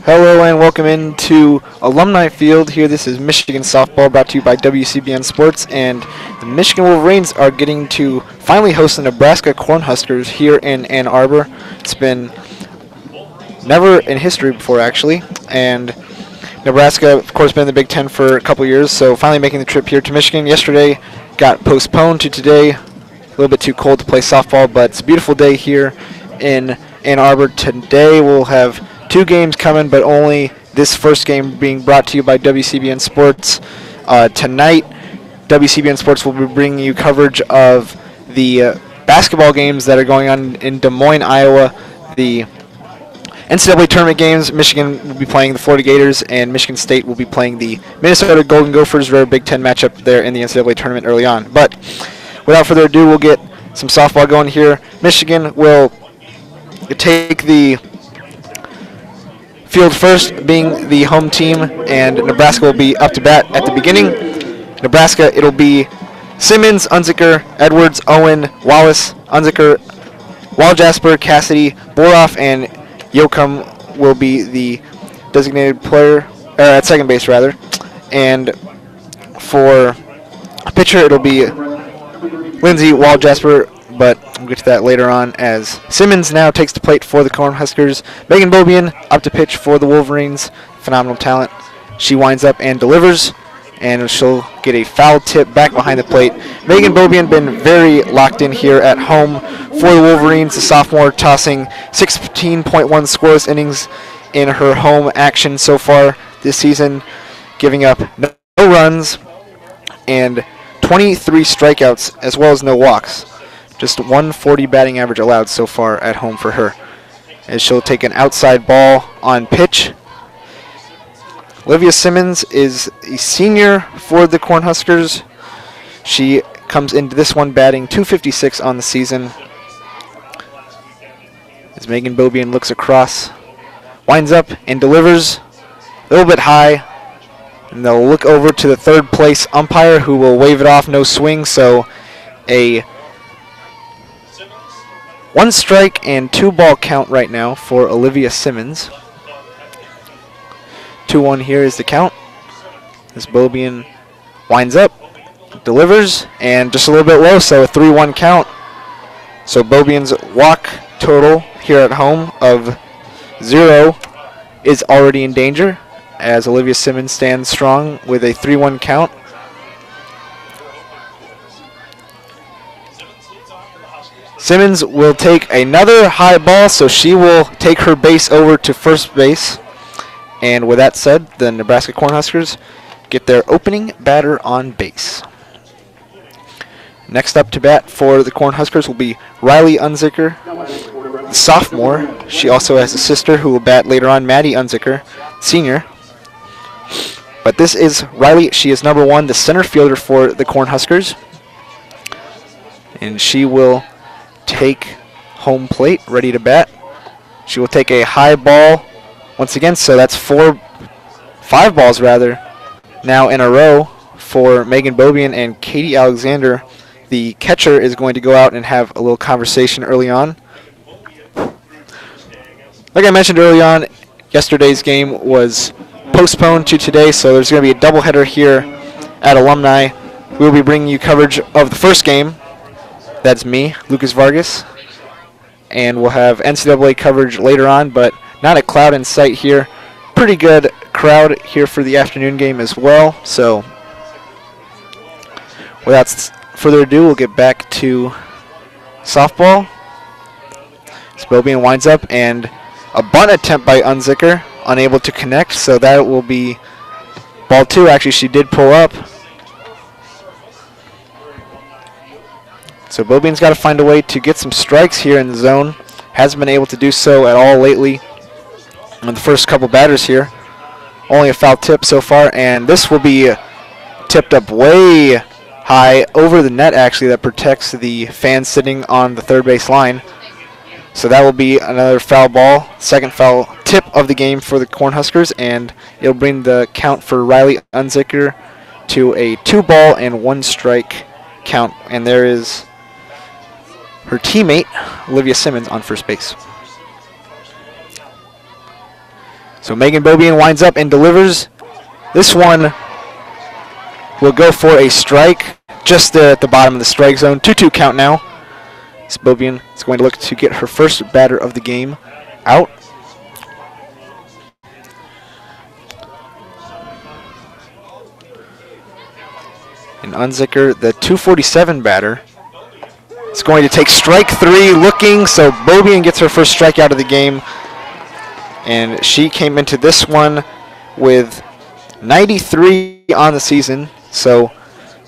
Hello and welcome into Alumni Field here. This is Michigan Softball brought to you by WCBN Sports, and the Michigan Wolverines are getting to finally host the Nebraska Cornhuskers here in Ann Arbor. It's been never in history before, actually, and Nebraska, of course, been in the Big Ten for a couple years, so finally making the trip here to Michigan. Yesterday got postponed to today. A little bit too cold to play softball, but it's a beautiful day here in Ann Arbor. Today we'll have two games coming, but only this first game being brought to you by WCBN Sports. Tonight, WCBN Sports will be bringing you coverage of the basketball games that are going on in Des Moines, Iowa. The NCAA tournament games, Michigan will be playing the Florida Gators, and Michigan State will be playing the Minnesota Golden Gophers. Rare Big Ten matchup there in the NCAA tournament early on. But without further ado, we'll get some softball going here. Michigan will take the field first, being the home team, and Nebraska will be up to bat at the beginning. Nebraska, it'll be Simmons, Unzicker, Edwards, Owen, Wallace, Unzicker, Waljasper, Cassidy, Boroff, and Yoakum will be the designated player, at second base rather. And for a pitcher, it'll be Lindsey, Waljasper, but we'll get to that later on, as Simmons now takes the plate for the Cornhuskers. Megan Bobian up to pitch for the Wolverines. Phenomenal talent. She winds up and delivers, and she'll get a foul tip back behind the plate. Megan Bobian been very locked in here at home for the Wolverines, the sophomore, tossing 16.1 scoreless innings in her home action so far this season, giving up no runs and 23 strikeouts as well as no walks. Just 140 batting average allowed so far at home for her, as she'll take an outside ball on pitch. Olivia Simmons is a senior for the Cornhuskers. She comes into this one batting .256 on the season. As Megan Bobian looks across, winds up and delivers a little bit high, and they'll look over to the third place umpire, who will wave it off, no swing, so a 1 strike and 2 ball count right now for Olivia Simmons. 2-1 here is the count, as Bobian winds up, delivers, and just a little bit low, so a 3-1 count. So Bobian's walk total here at home of 0 is already in danger, as Olivia Simmons stands strong with a 3-1 count. Simmons will take another high ball, so she will take her base over to first base. And with that said, the Nebraska Cornhuskers get their opening batter on base. Next up to bat for the Cornhuskers will be Riley Unzicker, the sophomore. She also has a sister who will bat later on, Maddie Unzicker, senior. But this is Riley. She is number 1, the center fielder for the Cornhuskers. And she will take home plate, ready to bat. She will take a high ball once again, so that's 5 balls rather, now in a row for Megan Bobian and Katie Alexander. The catcher is going to go out and have a little conversation early on. Like I mentioned early on, yesterday's game was postponed to today, so there's going to be a doubleheader here at Alumni. We'll be bringing you coverage of the first game. That's me, Lucas Vargas, and we'll have NCAA coverage later on, but not a cloud in sight here. Pretty good crowd here for the afternoon game as well. So without further ado, we'll get back to softball. Bobian winds up, and a bunt attempt by Unzicker, unable to connect, so that will be ball 2. Actually, she did pull up. So Bobian's got to find a way to get some strikes here in the zone. Hasn't been able to do so at all lately on the first couple batters here. Only a foul tip so far, and this will be tipped up way high over the net, actually, that protects the fans sitting on the third base line. So that will be another foul ball, second foul tip of the game for the Cornhuskers, and it'll bring the count for Riley Unzicker to a 2-ball and 1 strike count, and there is her teammate, Olivia Simmons, on first base. So Megan Bobian winds up and delivers. This one will go for a strike just at the bottom of the strike zone. 2-2 count now. So Bobian is going to look to get her first batter of the game out. And Unzicker, the 247 batter, is going to take strike 3 looking. So Bobian gets her first strikeout of the game. And she came into this one with 93 on the season. So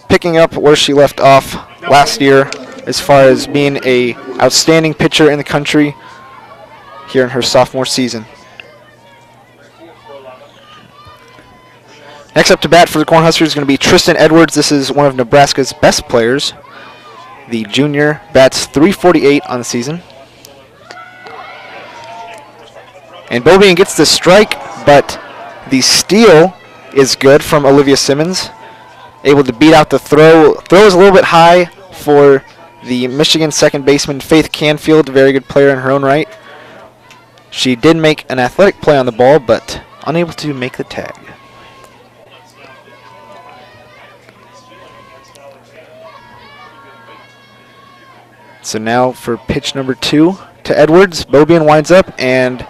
picking up where she left off last year as far as being a outstanding pitcher in the country here in her sophomore season. Next up to bat for the Cornhuskers is going to be Tristan Edwards. This is one of Nebraska's best players. The junior bats .348 on the season. And Bobian gets the strike, but the steal is good from Olivia Simmons. Able to beat out the throw. Throw is a little bit high for the Michigan second baseman Faith Canfield, very good player in her own right. She did make an athletic play on the ball, but unable to make the tag. So now for pitch number 2 to Edwards. Bobian winds up, and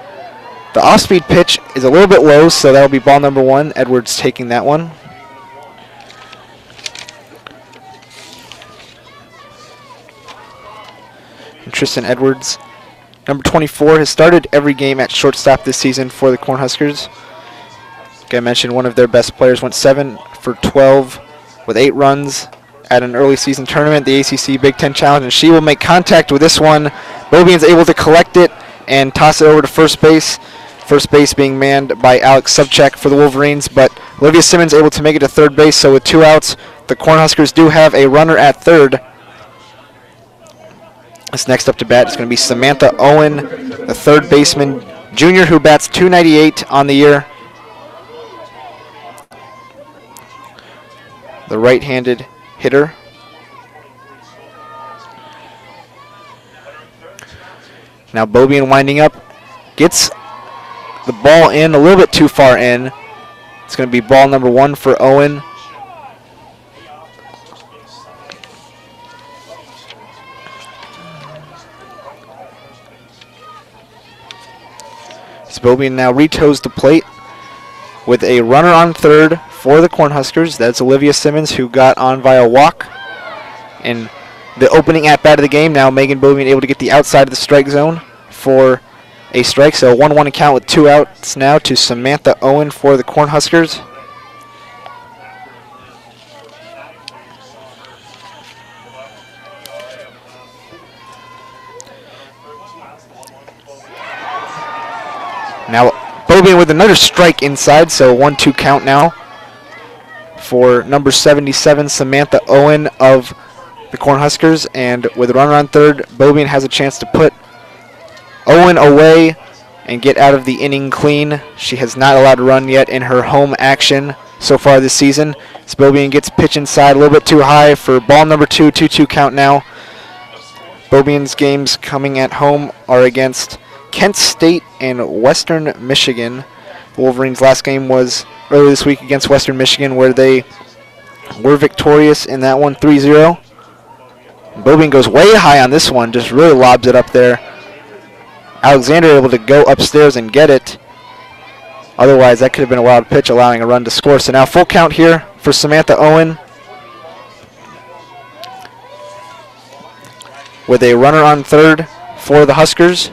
the off-speed pitch is a little bit low, so that will be ball number 1. Edwards taking that one. And Tristan Edwards, number 24, has started every game at shortstop this season for the Cornhuskers. Like I mentioned, one of their best players went 7 for 12 with 8 runs at an early season tournament, the ACC Big Ten Challenge, and she will make contact with this one. Bobian's able to collect it and toss it over to first base. First base being manned by Alex Subchak for the Wolverines, but Olivia Simmons able to make it to third base, so with 2 outs, the Cornhuskers do have a runner at third. This next up to bat is going to be Samantha Owen, the third baseman junior who bats .298 on the year. The right-handed hitter. Now Bobian winding up, gets the ball in a little bit too far in. It's going to be ball number 1 for Owen. So Bobian now retoes the plate with a runner on third for the Cornhuskers. That's Olivia Simmons, who got on via walk in the opening at-bat of the game. Now Megan Bobian able to get the outside of the strike zone for a strike. So 1-1 count with 2 outs now to Samantha Owen for the Cornhuskers. Now Bobian with another strike inside, so 1-2 count now for number 77, Samantha Owen of the Cornhuskers. And with a runner on third, Bobian has a chance to put Owen away and get out of the inning clean. She has not allowed a run yet in her home action so far this season. So Bobian gets pitch inside a little bit too high for ball number 2, 2-2 count now. Bobian's games coming at home are against Kent State and Western Michigan. The Wolverines' last game was earlier this week against Western Michigan, where they were victorious in that one, 3-0. Bobian goes way high on this one, just really lobs it up there. Alexander able to go upstairs and get it. Otherwise, that could have been a wild pitch, allowing a run to score. So now full count here for Samantha Owen, with a runner on third for the Huskers.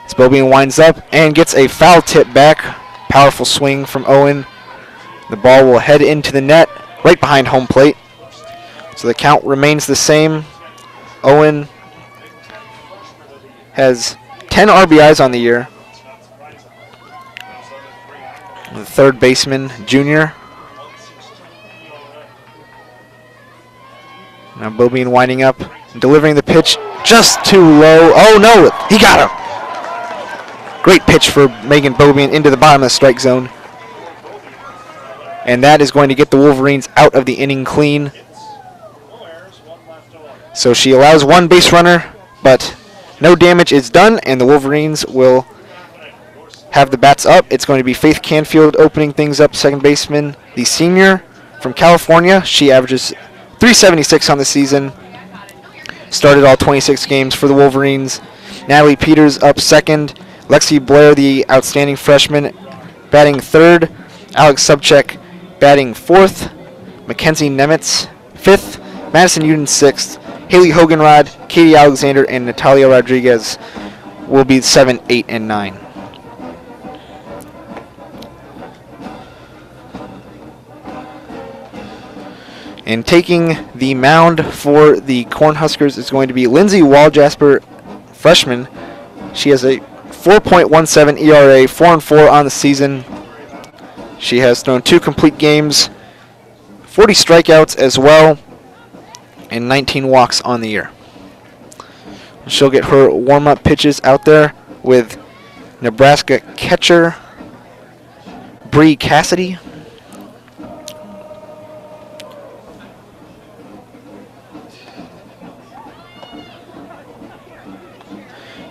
As Bobian winds up and gets a foul tip back. Powerful swing from Owen. The ball will head into the net right behind home plate. So the count remains the same. Owen has 10 RBIs on the year. The third baseman, junior. Now Bobian winding up and delivering the pitch just too low. Oh no, he got him. Great pitch for Megan Bobian into the bottom of the strike zone. And that is going to get the Wolverines out of the inning clean. So she allows 1 base runner, but no damage is done, and the Wolverines will have the bats up. It's going to be Faith Canfield opening things up, second baseman, the senior from California. She averages .376 on the season. Started all 26 games for the Wolverines. Natalie Peters up second. Lexi Blair, the outstanding freshman, batting third. Alex Subcheck batting fourth. Mackenzie Nemitz fifth. Madison Uden sixth. Haley Hoganrod, Katie Alexander, and Natalia Rodriguez will be 7, 8, and 9. And taking the mound for the Cornhuskers is going to be Lindsay Waljasper, freshman. She has a 4.17 ERA, 4-4 on the season. She has thrown 2 complete games, 40 strikeouts as well, and 19 walks on the year. She'll get her warm-up pitches out there with Nebraska catcher Bree Cassidy.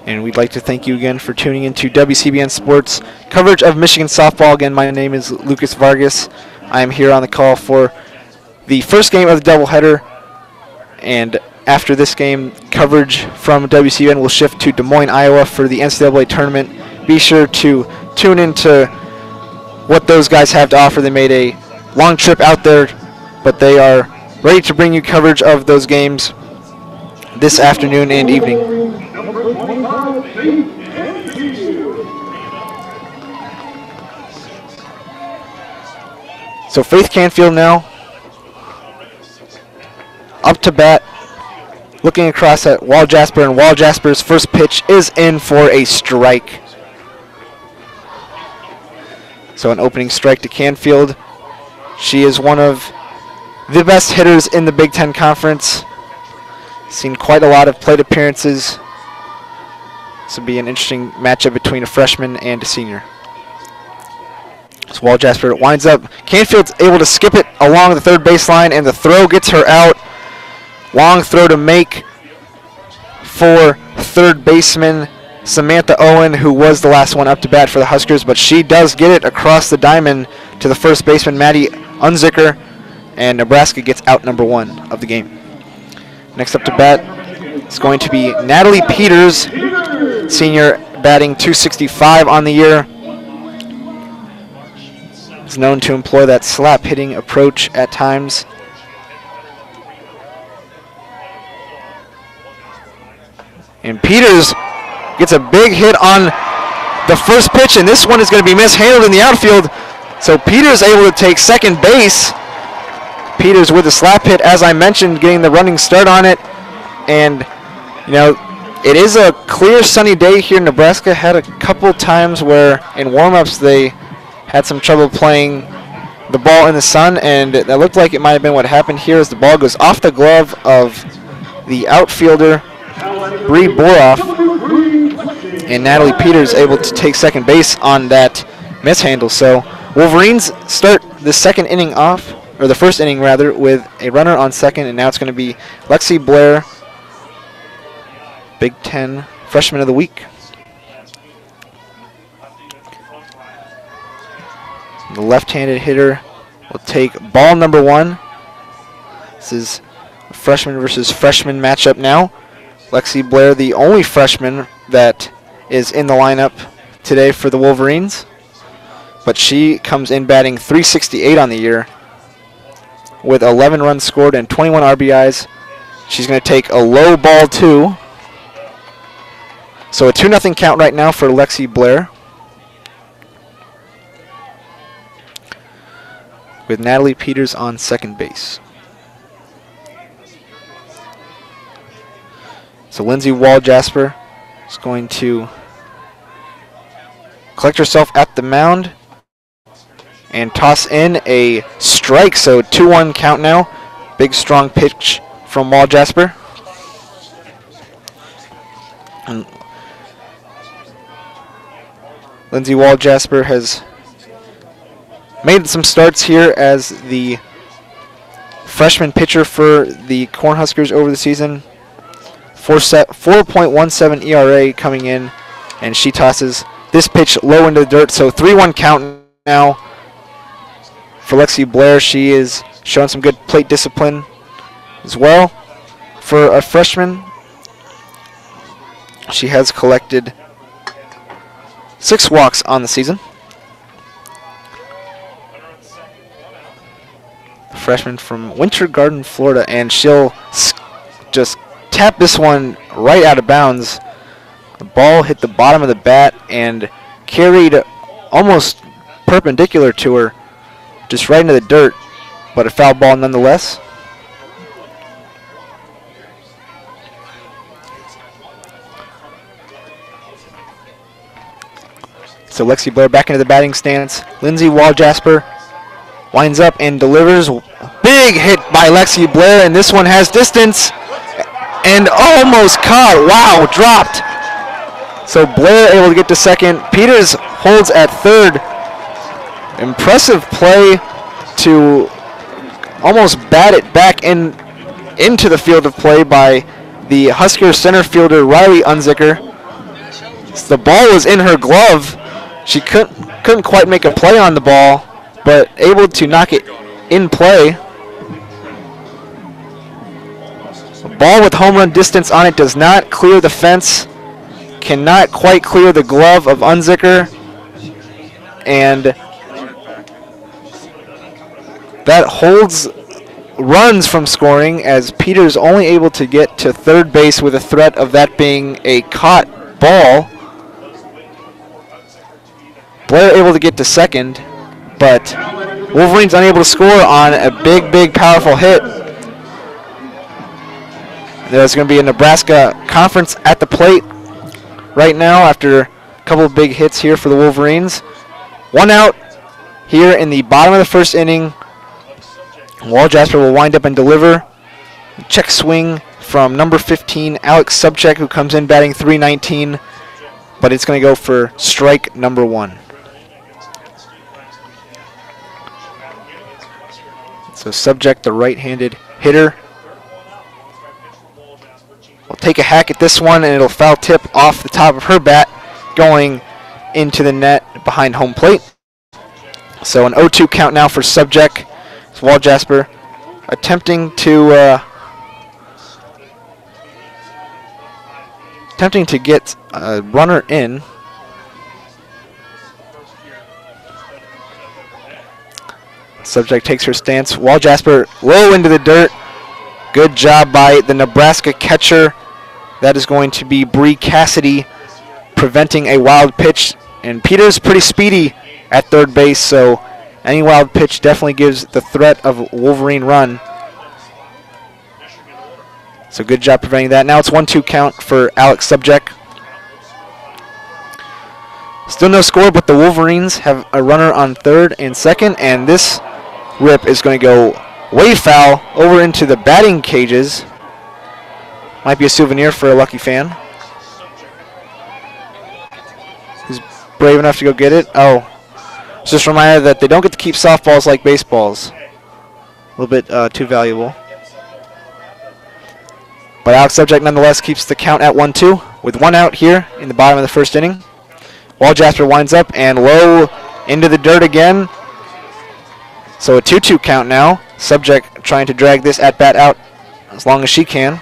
And we'd like to thank you again for tuning into WCBN Sports coverage of Michigan softball. Again, my name is Lucas Vargas. I am here on the call for the first game of the doubleheader. And after this game, coverage from WCBN will shift to Des Moines, Iowa for the NCAA tournament. Be sure to tune into what those guys have to offer. They made a long trip out there, but they are ready to bring you coverage of those games this afternoon and evening. So Faith Canfield now up to bat, looking across at Waljasper, and Waljasper's first pitch is in for a strike. So an opening strike to Canfield. She is one of the best hitters in the Big Ten Conference. Seen quite a lot of plate appearances. This will be an interesting matchup between a freshman and a senior. So Waljasper winds up. Canfield's able to skip it along the third baseline, and the throw gets her out. Long throw to make for third baseman Samantha Owen, who was the last one up to bat for the Huskers, but she does get it across the diamond to the first baseman, Maddie Unzicker, and Nebraska gets out number 1 of the game. Next up to bat is going to be Natalie Peters, senior, batting .265 on the year. Is known to employ that slap hitting approach at times. And Peters gets a big hit on the first pitch, and this one is going to be mishandled in the outfield. So Peters able to take second base. Peters with a slap hit, as I mentioned, getting the running start on it. And, you know, it is a clear sunny day here. Nebraska had a couple times where in warm-ups they had some trouble playing the ball in the sun, and it looked like it might have been what happened here as the ball goes off the glove of the outfielder, Bree Boroff, and Natalie Peters able to take second base on that mishandle. So Wolverines start the second inning off, or the first inning rather, with a runner on second, and now it's going to be Lexi Blair, Big Ten Freshman of the Week. The left-handed hitter will take ball number 1. This is a freshman versus freshman matchup now. Lexi Blair, the only freshman that is in the lineup today for the Wolverines, but she comes in batting .368 on the year with 11 runs scored and 21 RBIs. She's going to take a low ball 2. So a 2-0 count right now for Lexi Blair, with Natalie Peters on second base. So Lindsay Waljasper is going to collect herself at the mound and toss in a strike. So 2-1 count now. Big strong pitch from Waljasper. And Lindsay Waljasper has made some starts here as the freshman pitcher for the Cornhuskers over the season. 4.17 ERA coming in, and she tosses this pitch low into the dirt. So 3-1 count now for Lexi Blair. She is showing some good plate discipline as well. For a freshman, she has collected 6 walks on the season. Freshman from Winter Garden, Florida, and she'll just tap this one right out of bounds. The ball hit the bottom of the bat and carried almost perpendicular to her, just right into the dirt, but a foul ball nonetheless. So Lexi Blair back into the batting stance. Lindsay Waljasper winds up and delivers. Big hit by Lexi Blair, and this one has distance and almost caught. Wow, dropped. So Blair able to get to second. Peters holds at third. Impressive play to almost bat it back into the field of play by the Husker center fielder Riley Unzicker. The ball was in her glove. She couldn't quite make a play on the ball, but able to knock it in play. A ball with home run distance on it does not clear the fence, cannot quite clear the glove of Unzicker, and that holds runs from scoring, as Peters only able to get to third base with a threat of that being a caught ball. Blair able to get to second, but Wolverines unable to score on a big, powerful hit. There's going to be a Nebraska conference at the plate right now after a couple of big hits here for the Wolverines. 1 out here in the bottom of the first inning. Waljasper will wind up and deliver. Check swing from number 15, Alex Subcheck, who comes in batting .319, but it's going to go for strike number 1. So Subject, the right-handed hitter, will take a hack at this one, and it'll foul tip off the top of her bat, going into the net behind home plate. So an 0-2 count now for Subject. It's Waljasper attempting to get a runner in. Subject takes her stance. Waljasper low into the dirt. Good job by the Nebraska catcher. That is going to be Bree Cassidy, preventing a wild pitch. And Peters pretty speedy at third base, so any wild pitch definitely gives the threat of a Wolverine run. So good job preventing that. Now it's 1-2 count for Alex Subject. Still no score, but the Wolverines have a runner on third and second, and this rip is going to go way foul over into the batting cages. Might be a souvenir for a lucky fan. Who's brave enough to go get it? Oh, it's just a reminder that they don't get to keep softballs like baseballs. A little bit too valuable. But Alex Subject nonetheless keeps the count at 1-2 with 1 out here in the bottom of the first inning. Waljasper winds up and low into the dirt again. So a 2-2 count now. Subject trying to drag this at-bat out as long as she can.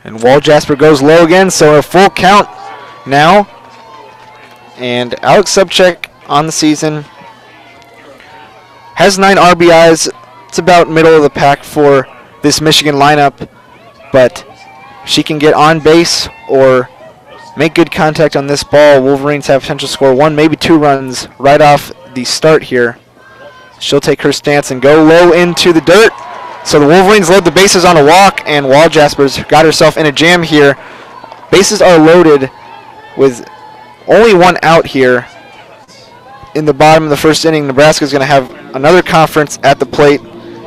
And Waljasper goes low again, so a full count now. And Alex Subcheck on the season has 9 RBIs. It's about middle of the pack for this Michigan lineup, but she can get on base or make good contact on this ball. Wolverines have potential to score 1, maybe 2 runs right off the start here. She'll take her stance and go low into the dirt. So the Wolverines load the bases on a walk, and Waljasper's got herself in a jam here. Bases are loaded with only 1 out here in the bottom of the first inning. Nebraska's going to have another conference at the plate.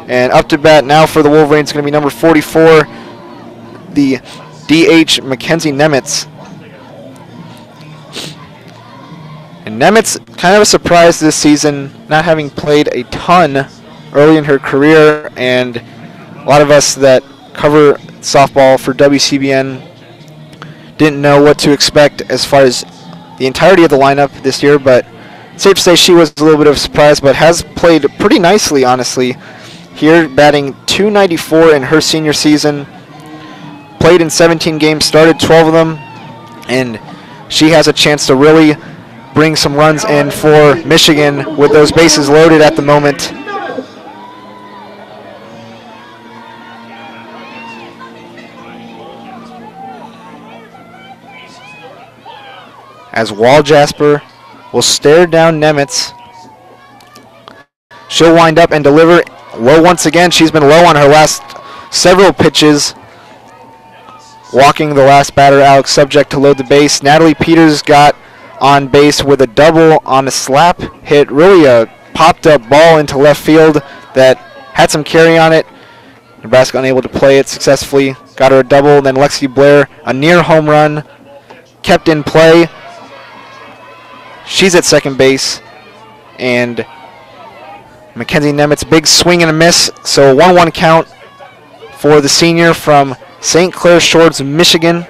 And up to bat now for the Wolverines is going to be number 44, the DH Mackenzie Nemitz. And Nemitz, kind of a surprise this season, not having played a ton early in her career, and a lot of us that cover softball for WCBN didn't know what to expect as far as the entirety of the lineup this year, but safe to say she was a little bit of a surprise, but has played pretty nicely, honestly. Here, batting .294 in her senior season, played in 17 games, started 12 of them, and she has a chance to really bring some runs in for Michigan with those bases loaded at the moment. As Walljasper will stare down Nemitz. She'll wind up and deliver low once again. She's been low on her last several pitches. Walking the last batter, Alex Subject, to load the base. Natalie Peters got on base with a double on a slap hit. Really a popped up ball into left field that had some carry on it. Nebraska unable to play it successfully. Got her a double. Then Lexi Blair, a near home run, kept in play. She's at second base. And Mackenzie Nemitz, big swing and a miss. So a 1-1 count for the senior from St. Clair Shores, Michigan.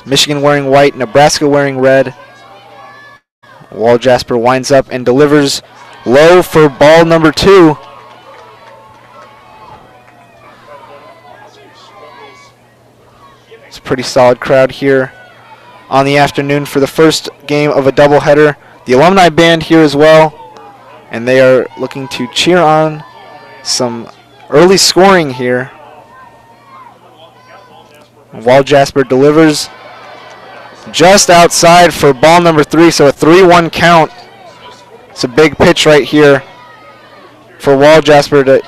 Michigan wearing white, Nebraska wearing red. Walljasper winds up and delivers low for ball number 2. It's a pretty solid crowd here on the afternoon for the first game of a doubleheader. The alumni band here as well, and they are looking to cheer on some early scoring here. Walljasper delivers just outside for ball number 3, so a 3-1 count. It's a big pitch right here for Walljasper to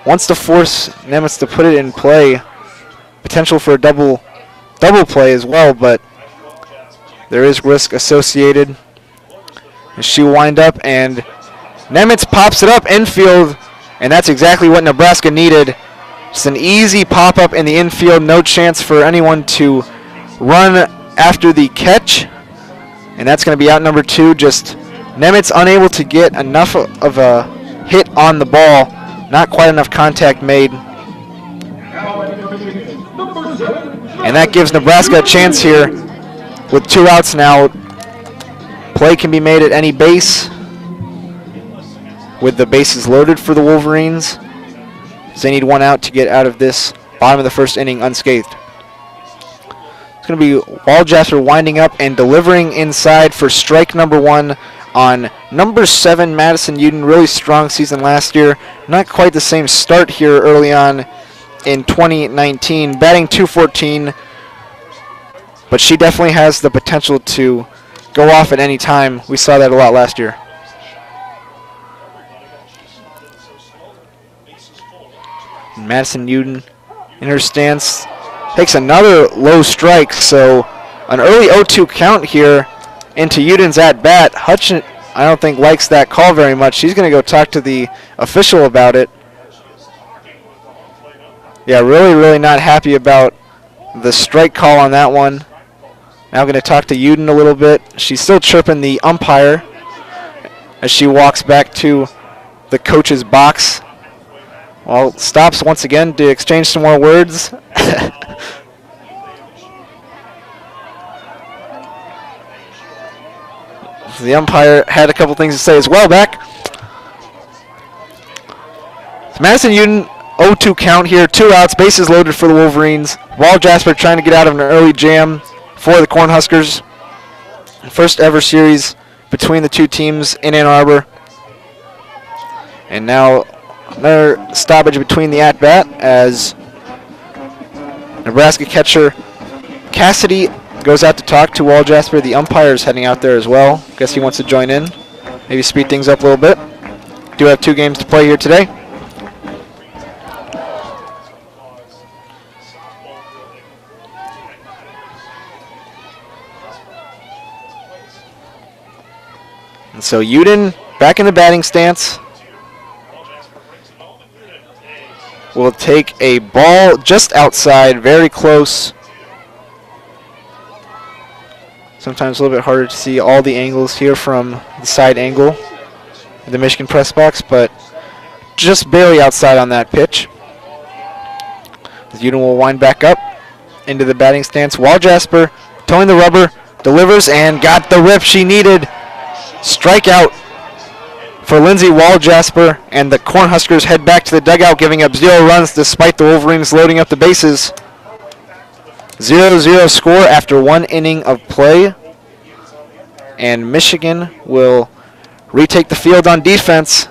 wants to force Nemitz to put it in play. Potential for a double play as well, but there is risk associated. And she wind up, and Nemitz pops it up infield, and that's exactly what Nebraska needed. Just an easy pop-up in the infield, no chance for anyone to run after the catch. And that's going to be out number 2. Just Nemitz unable to get enough of a hit on the ball. Not quite enough contact made. And that gives Nebraska a chance here with 2 outs now. Play can be made at any base with the bases loaded for the Wolverines. So they need 1 out to get out of this bottom of the first inning unscathed. It's going to be Walljasper winding up and delivering inside for strike number 1 on number 7, Madison Uden. Really strong season last year. Not quite the same start here early on in 2019. Batting .214, but she definitely has the potential to go off at any time. We saw that a lot last year. Madison Uden in her stance takes another low strike, so an early 0-2 count here into Uden's at bat. Hutchin, I don't think, likes that call very much. She's going to go talk to the official about it. Yeah, really not happy about the strike call on that one. Now going to talk to Uden a little bit. She's still chirping the umpire as she walks back to the coach's box. Well, stops once again to exchange some more words. The umpire had a couple things to say as well back. So Madison Uden, 0-2 count here, 2 outs, bases loaded for the Wolverines. Walljasper trying to get out of an early jam for the Cornhuskers. First ever series between the 2 teams in Ann Arbor. And now another stoppage between the at-bat as Nebraska catcher Cassidy goes out to talk to Walljasper. The umpire is heading out there as well. Guess he wants to join in, maybe speed things up a little bit. Do have 2 games to play here today. And so Uden back in the batting stance. will take a ball just outside, very close. Sometimes a little bit harder to see all the angles here from the side angle of the Michigan press box, but just barely outside on that pitch. The unit will wind back up into the batting stance. Waljasper towing the rubber, delivers, and got the rip she needed. Strikeout for Lindsay Waljasper, and the Cornhuskers head back to the dugout, giving up 0 runs despite the Wolverines loading up the bases. 0-0 score after 1 inning of play, and Michigan will retake the field on defense.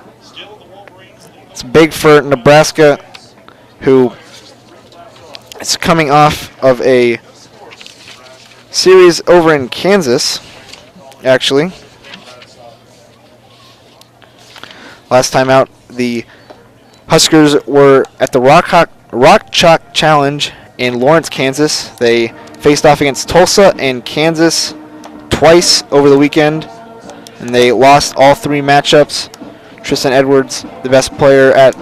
It's big for Nebraska, who is coming off of a series over in Kansas, actually. Last time out, the Huskers were at the Rock Chalk Challenge in Lawrence, Kansas. They faced off against Tulsa and Kansas twice over the weekend, and they lost all 3 matchups. Tristan Edwards, the best player at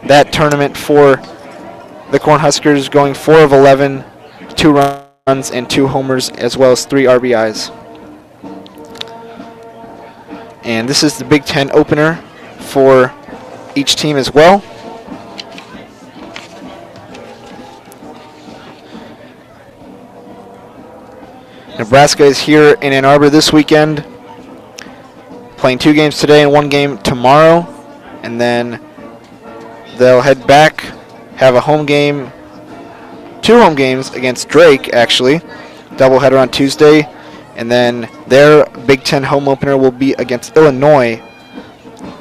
that tournament for the Cornhuskers, going 4 of 11, 2 runs and 2 homers, as well as 3 RBIs. And this is the Big Ten opener for each team as well. Nebraska is here in Ann Arbor this weekend, playing 2 games today and 1 game tomorrow, and then they'll head back, have a home game, 2 home games against Drake, actually, doubleheader on Tuesday, and then their Big Ten home opener will be against Illinois,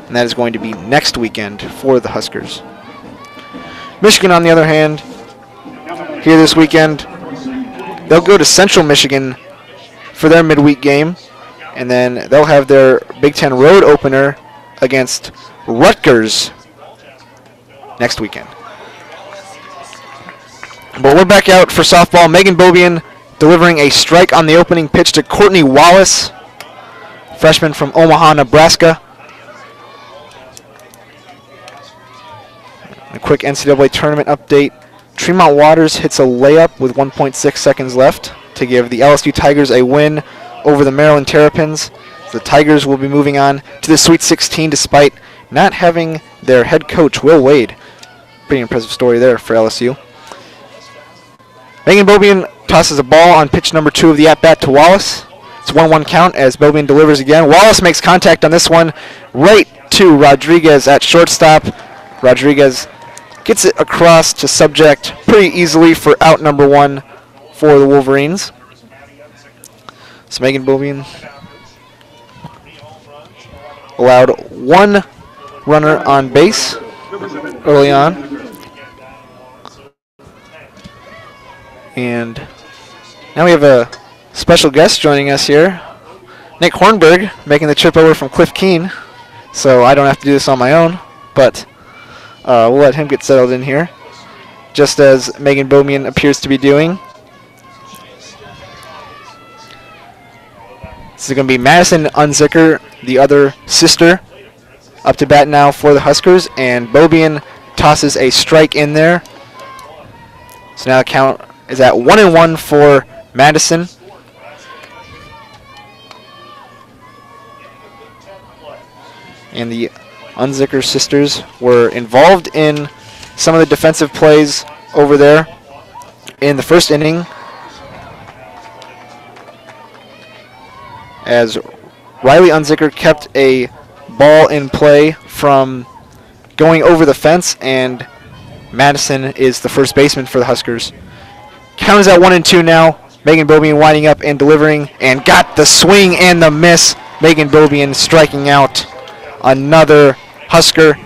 and that is going to be next weekend for the Huskers. Michigan, on the other hand, here this weekend, they'll go to Central Michigan for their midweek game, and then they'll have their Big Ten road opener against Rutgers next weekend. But we're back out for softball. Megan Bobian delivering a strike on the opening pitch to Courtney Wallace, freshman from Omaha, Nebraska. A quick NCAA tournament update. Tremont Waters hits a layup with 1.6 seconds left to give the LSU Tigers a win over the Maryland Terrapins. The Tigers will be moving on to the Sweet 16 despite not having their head coach, Will Wade. Pretty impressive story there for LSU. Megan Bobian tosses a ball on pitch number 2 of the at-bat to Wallace. It's 1-1 count as Bobian delivers again. Wallace makes contact on this one right to Rodriguez at shortstop. Rodriguez gets it across to subject pretty easily for out number 1 for the Wolverines. So Megan Bobian allowed 1 runner on base early on. And now we have a special guest joining us here. Nick Hornberg making the trip over from Cliff Keene. So I don't have to do this on my own, but we'll let him get settled in here, just as Megan Bobian appears to be doing. This is going to be Madison Unzicker, the other sister, up to bat now for the Huskers, and Bobian tosses a strike in there. So now the count is at 1-1 for Madison. And the Unzicker sisters were involved in some of the defensive plays over there in the first inning, as Riley Unzicker kept a ball in play from going over the fence, and Madison is the first baseman for the Huskers. Count is at 1-2 now. Megan Bobian winding up and delivering, and got the swing and the miss. Megan Bobian striking out another Husker.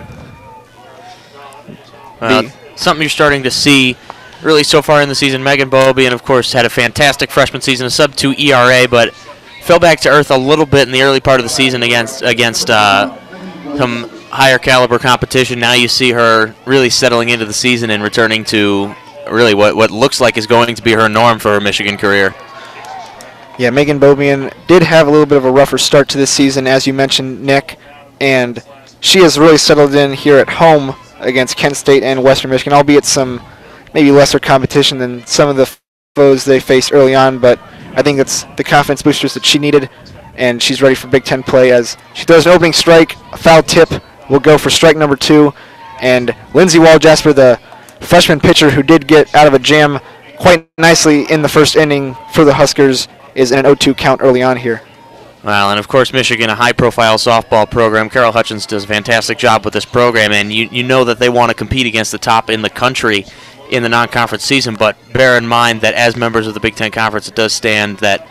Something you're starting to see really so far in the season. Megan Bobian, of course, had a fantastic freshman season, a sub-2 ERA, but fell back to earth a little bit in the early part of the season against some higher caliber competition. Now you see her really settling into the season and returning to really what looks like is going to be her norm for her Michigan career. Yeah, Megan Bobian did have a little bit of a rougher start to this season, as you mentioned, Nick, and she has really settled in here at home against Kent State and Western Michigan, albeit some maybe lesser competition than some of the foes they faced early on, but I think it's the confidence boosters that she needed, and she's ready for Big Ten play as she throws an opening strike. A foul tip will go for strike number 2, and Lindsey Wall-Jasper, the freshman pitcher who did get out of a jam quite nicely in the first inning for the Huskers, is in an 0-2 count early on here. Well, and of course Michigan, a high-profile softball program. Carol Hutchins does a fantastic job with this program, and you know that they want to compete against the top in the country in the non-conference season, but bear in mind that as members of the Big Ten Conference, it does stand that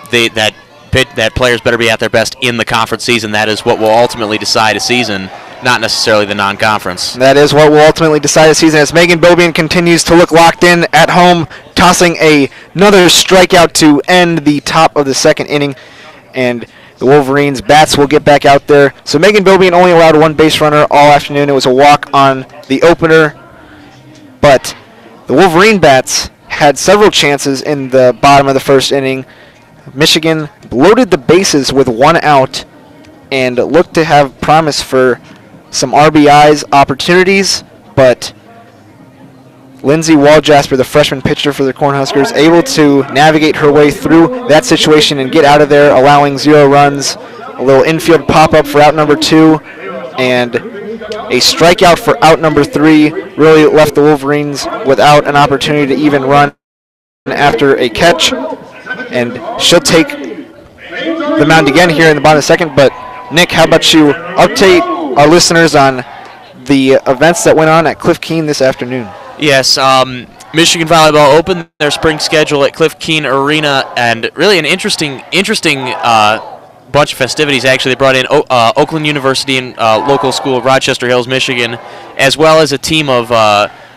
that players better be at their best in the conference season. That is what will ultimately decide a season, not necessarily the non-conference. That is what will ultimately decide a season as Megan Bobian continues to look locked in at home, tossing another strikeout to end the top of the second inning, and the Wolverines bats will get back out there. So Megan Bobian only allowed 1 base runner all afternoon. It was a walk on the opener, but the Wolverine bats had several chances in the bottom of the first inning. Michigan loaded the bases with 1 out and looked to have promise for some RBIs opportunities, but Lindsey Wall-Jasper, the freshman pitcher for the Cornhuskers, able to navigate her way through that situation and get out of there, allowing 0 runs. A little infield pop-up for out number 2, and a strikeout for out number 3 really left the Wolverines without an opportunity to even run after a catch. And she'll take the mound again here in the bottom of the second. But, Nick, how about you update our listeners on the events that went on at Cliff Keen this afternoon? Yes, Michigan Volleyball opened their spring schedule at Cliff Keen Arena, and really an interesting bunch of festivities. Actually, they brought in Oakland University and local school of Rochester Hills, Michigan, as well as a team of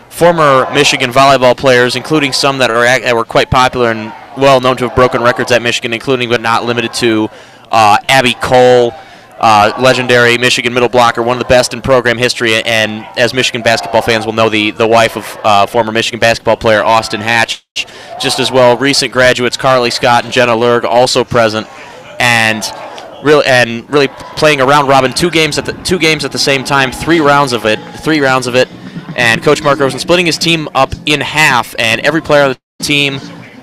former Michigan volleyball players, including some that were quite popular and well known to have broken records at Michigan, including but not limited to Abby Cole, legendary Michigan middle blocker, one of the best in program history, and as Michigan basketball fans will know, the wife of former Michigan basketball player Austin Hatch. Just as well, recent graduates Carly Scott and Jenna Lurg also present, and really playing a round robin, two games at the same time, 3 rounds of it, and Coach Mark Rosen splitting his team up in half, and every player on the team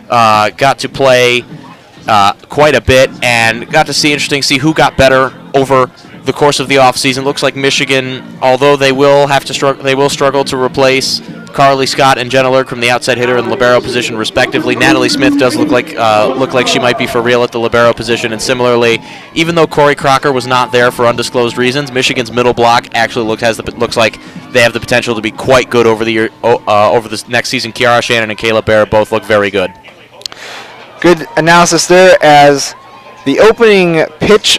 got to play quite a bit, and got to see who got better over the course of the offseason. Looks like Michigan, although they will struggle to replace Carly Scott and Jenna Lurk from the outside hitter and libero position respectively. Natalie Smith does look like she might be for real at the libero position, and similarly, even though Corey Crocker was not there for undisclosed reasons, Michigan's middle block actually looks like they have the potential to be quite good over the year, over this next season. Kiara Shannon and Kayla Bear both look very good. Good analysis there, as the opening pitch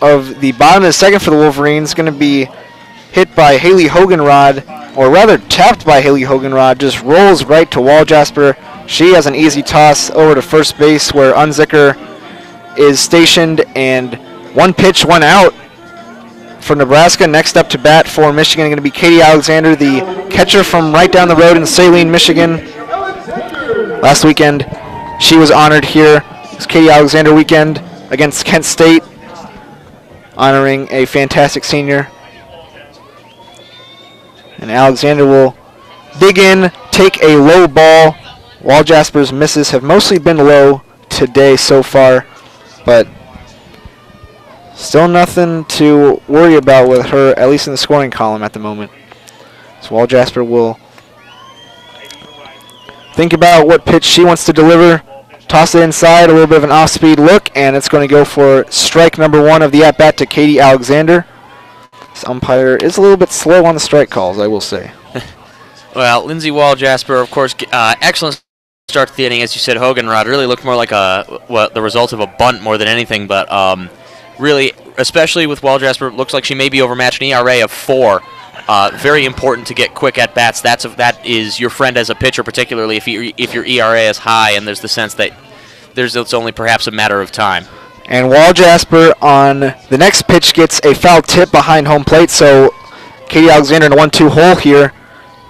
of the bottom of the second for the Wolverines is going to be hit by Haley Hoganrod, or rather tapped by Haley Hoganrod, just rolls right to Wall-Jasper. She has an easy toss over to first base where Unzicker is stationed, and 1 pitch, 1 out for Nebraska. Next up to bat for Michigan going to be Katie Alexander, the catcher from right down the road in Saline, Michigan. Last weekend, she was honored here. It's Katie Alexander weekend against Kent State, honoring a fantastic senior. And Alexander will dig in, take a low ball. Wall-Jasper's misses have mostly been low today so far, but still nothing to worry about with her, at least in the scoring column at the moment. So Wall-Jasper will think about what pitch she wants to deliver. Toss it inside, a little bit of an off-speed look, and it's going to go for strike number 1 of the at-bat to Katie Alexander. This umpire is a little bit slow on the strike calls, I will say. Well, Lindsey Wall-Jasper, of course, excellent start to the inning. As you said, Hoganrod really looked more like the result of a bunt more than anything, but really, especially with Wall-Jasper, looks like she may be overmatched, an ERA of 4. Very important to get quick at bats. That is your friend as a pitcher, particularly if your ERA is high, and there's the sense that it's only perhaps a matter of time. And Wall-Jasper on the next pitch gets a foul tip behind home plate, so Katie Alexander in a 1-2 hole here.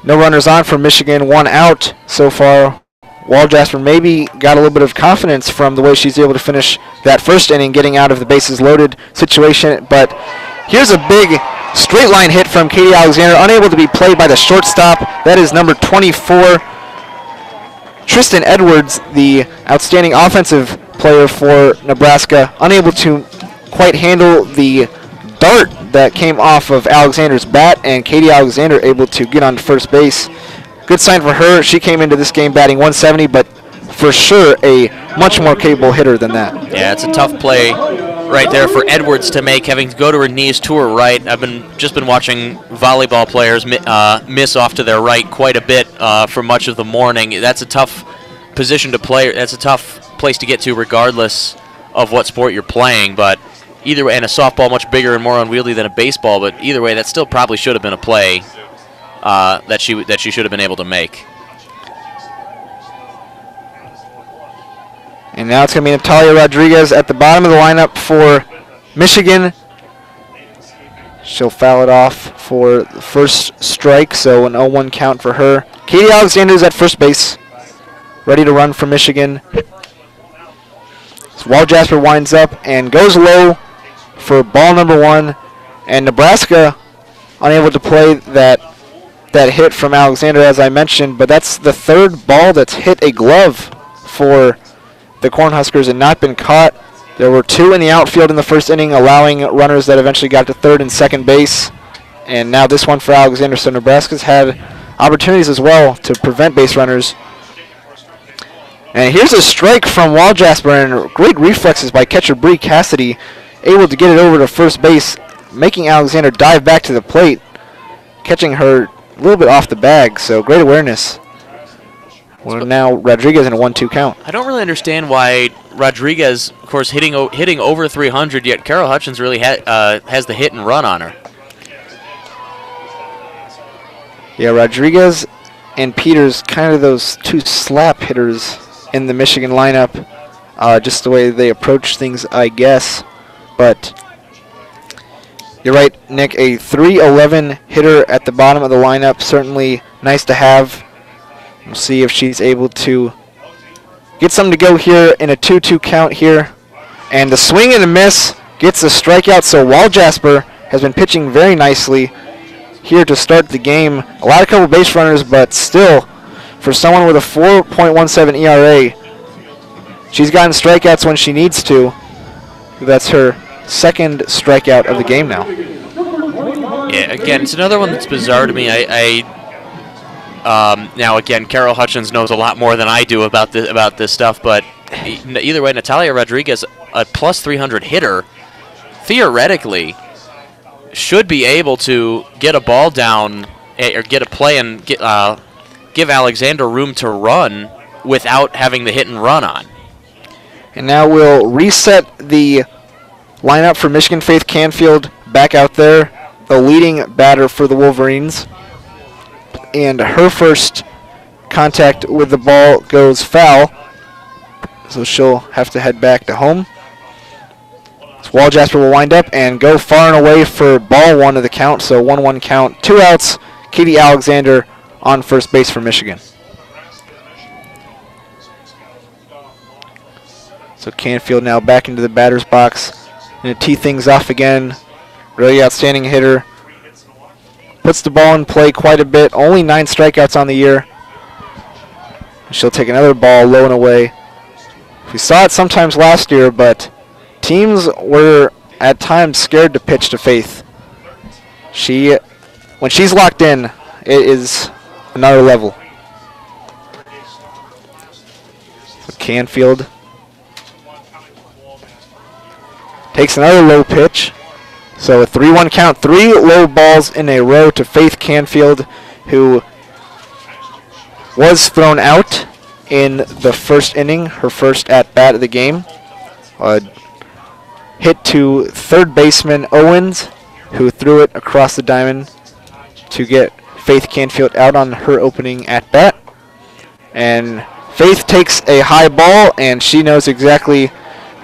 No runners on for Michigan, 1 out so far. Wall-Jasper maybe got a little bit of confidence from the way she's able to finish that first inning, getting out of the bases loaded situation. But here's a big straight line hit from Katie Alexander, unable to be played by the shortstop. That is number 24, Tristan Edwards, the outstanding offensive player for Nebraska, unable to quite handle the dart that came off of Alexander's bat, and Katie Alexander able to get on first base. Good sign for her. She came into this game batting 170, but for sure a much more capable hitter than that. Yeah, it's a tough play right there for Edwards to make, having to go to her knees to her right. I've just been watching volleyball players miss off to their right quite a bit for much of the morning. That's a tough position to play. That's a tough place to get to regardless of what sport you're playing. But either way, and a softball much bigger and more unwieldy than a baseball, but either way, that still probably should have been a play that she should have been able to make. And now it's going to be Natalia Rodriguez at the bottom of the lineup for Michigan. She'll foul it off for the first strike, so an 0-1 count for her. Katie Alexander is at first base, ready to run for Michigan. So Wall Jasper winds up and goes low for ball number 1. And Nebraska unable to play that hit from Alexander, as I mentioned, but that's the third ball that's hit a glove for the Cornhuskers and not been caught. There were 2 in the outfield in the first inning, allowing runners that eventually got to third and second base. And now this one for Alexander. So Nebraska's had opportunities as well to prevent base runners. And here's a strike from Wall Jasper, and great reflexes by catcher Bree Cassidy, able to get it over to first base, making Alexander dive back to the plate, catching her a little bit off the bag. So great awareness. We're now Rodriguez in a 1-2 count. I don't really understand why Rodriguez, of course, hitting over 300, yet Carol Hutchins really has the hit and run on her. Yeah, Rodriguez and Peters, kind of those 2 slap hitters in the Michigan lineup. Just the way they approach things, I guess. But you're right, Nick, a 3-11 hitter at the bottom of the lineup. Certainly nice to have. We'll see if she's able to get something to go here in a 2-2 count here. And the swing and a miss gets a strikeout, so Wall Jasper has been pitching very nicely here to start the game. A lot of couple base runners, but still, for someone with a 4.17 ERA, she's gotten strikeouts when she needs to. That's her second strikeout of the game now. Yeah, again, it's another one that's bizarre to me. Now, again, Carol Hutchins knows a lot more than I do about this stuff, but either way, Natalia Rodriguez, a plus 300 hitter, theoretically should be able to get a ball down or get a play and give Alexander room to run without having the hit and run on. And now we'll reset the lineup for Michigan. Faith Canfield back out there, the leading batter for the Wolverines. And her first contact with the ball goes foul, so she'll have to head back to home. So Wall Jasper will wind up and go far and away for ball 1 of the count, so 1-1 count, 2 outs. Katie Alexander on first base for Michigan. So Canfield now back into the batter's box, going to tee things off again. Really outstanding hitter. Puts the ball in play quite a bit. Only 9 strikeouts on the year. She'll take another ball low and away. We saw it sometimes last year, but teams were at times scared to pitch to Faith. When she's locked in, it is another level. So Canfield takes another low pitch. So a 3-1 count, 3 low balls in a row to Faith Canfield, who was thrown out in the first inning, her first at-bat of the game. Hit to third baseman Owens, who threw it across the diamond to get Faith Canfield out on her opening at-bat. And Faith takes a high ball, and she knows exactly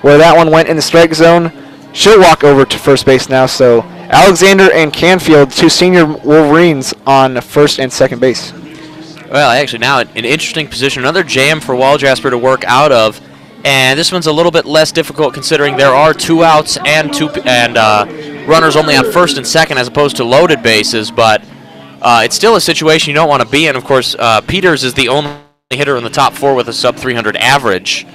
where that one went in the strike zone. She'll walk over to first base now, so Alexander and Canfield, 2 senior Wolverines, on first and second base. Well, actually now an interesting position. Another jam for Wall Jasper to work out of, and this one's a little bit less difficult considering there are 2 outs and runners only on first and second as opposed to loaded bases, but it's still a situation you don't want to be in. Of course, Peters is the only hitter in the top 4 with a sub-300 average.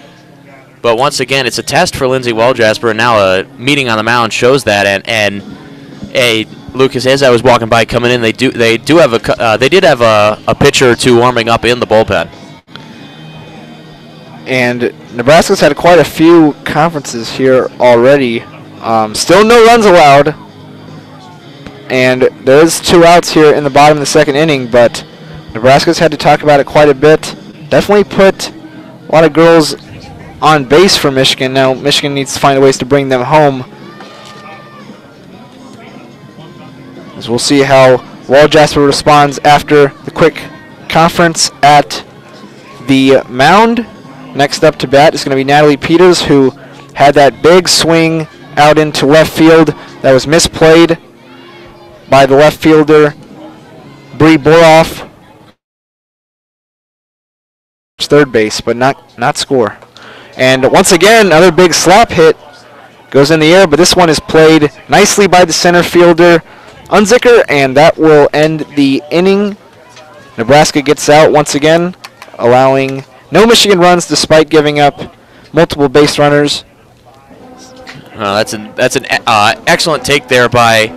But once again, it's a test for Lindsey Walljasper, and now a meeting on the mound shows that. And Lucas, as I was walking by coming in, they did have a pitcher or two warming up in the bullpen. And Nebraska's had quite a few conferences here already. Still no runs allowed. And there's 2 outs here in the bottom of the 2nd inning, but Nebraska's had to talk about it quite a bit. Definitely put a lot of girls on base for Michigan. Now Michigan needs to find ways to bring them home. As we'll see how Walljasper responds after the quick conference at the mound. Next up to bat is going to be Natalie Peters, who had that big swing out into left field that was misplayed by the left fielder, Bree Boroff. Third base, but not score. And once again, another big slap hit goes in the air, but this one is played nicely by the center fielder, Unzicker, and that will end the inning. Nebraska gets out once again, allowing no Michigan runs despite giving up multiple base runners. That's an excellent take there by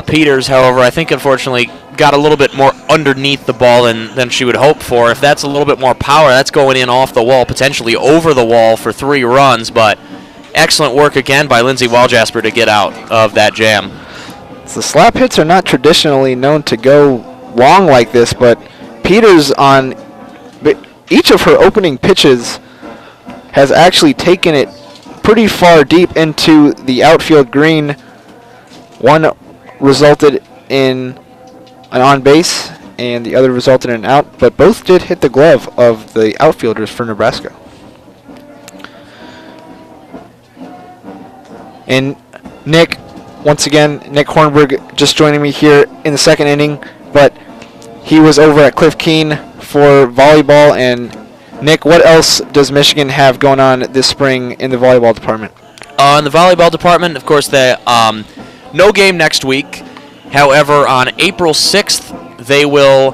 Peters. However, I think unfortunately got a little bit more underneath the ball than she would hope for. If that's a little bit more power, that's going in off the wall, potentially over the wall for 3 runs. But excellent work again by Lindsey Walljasper to get out of that jam. The slap hits are not traditionally known to go long like this, but Peters on each of her opening pitches has actually taken it pretty far deep into the outfield green. One resulted in an on base and the other resulted in an out, but both did hit the glove of the outfielders for Nebraska. And Nick Hornberg just joining me here in the 2nd inning, but he was over at Cliff Keen for volleyball. And Nick, what else does Michigan have going on this spring in the volleyball department? In the volleyball department, of course, no game next week. However, on April 6th, they will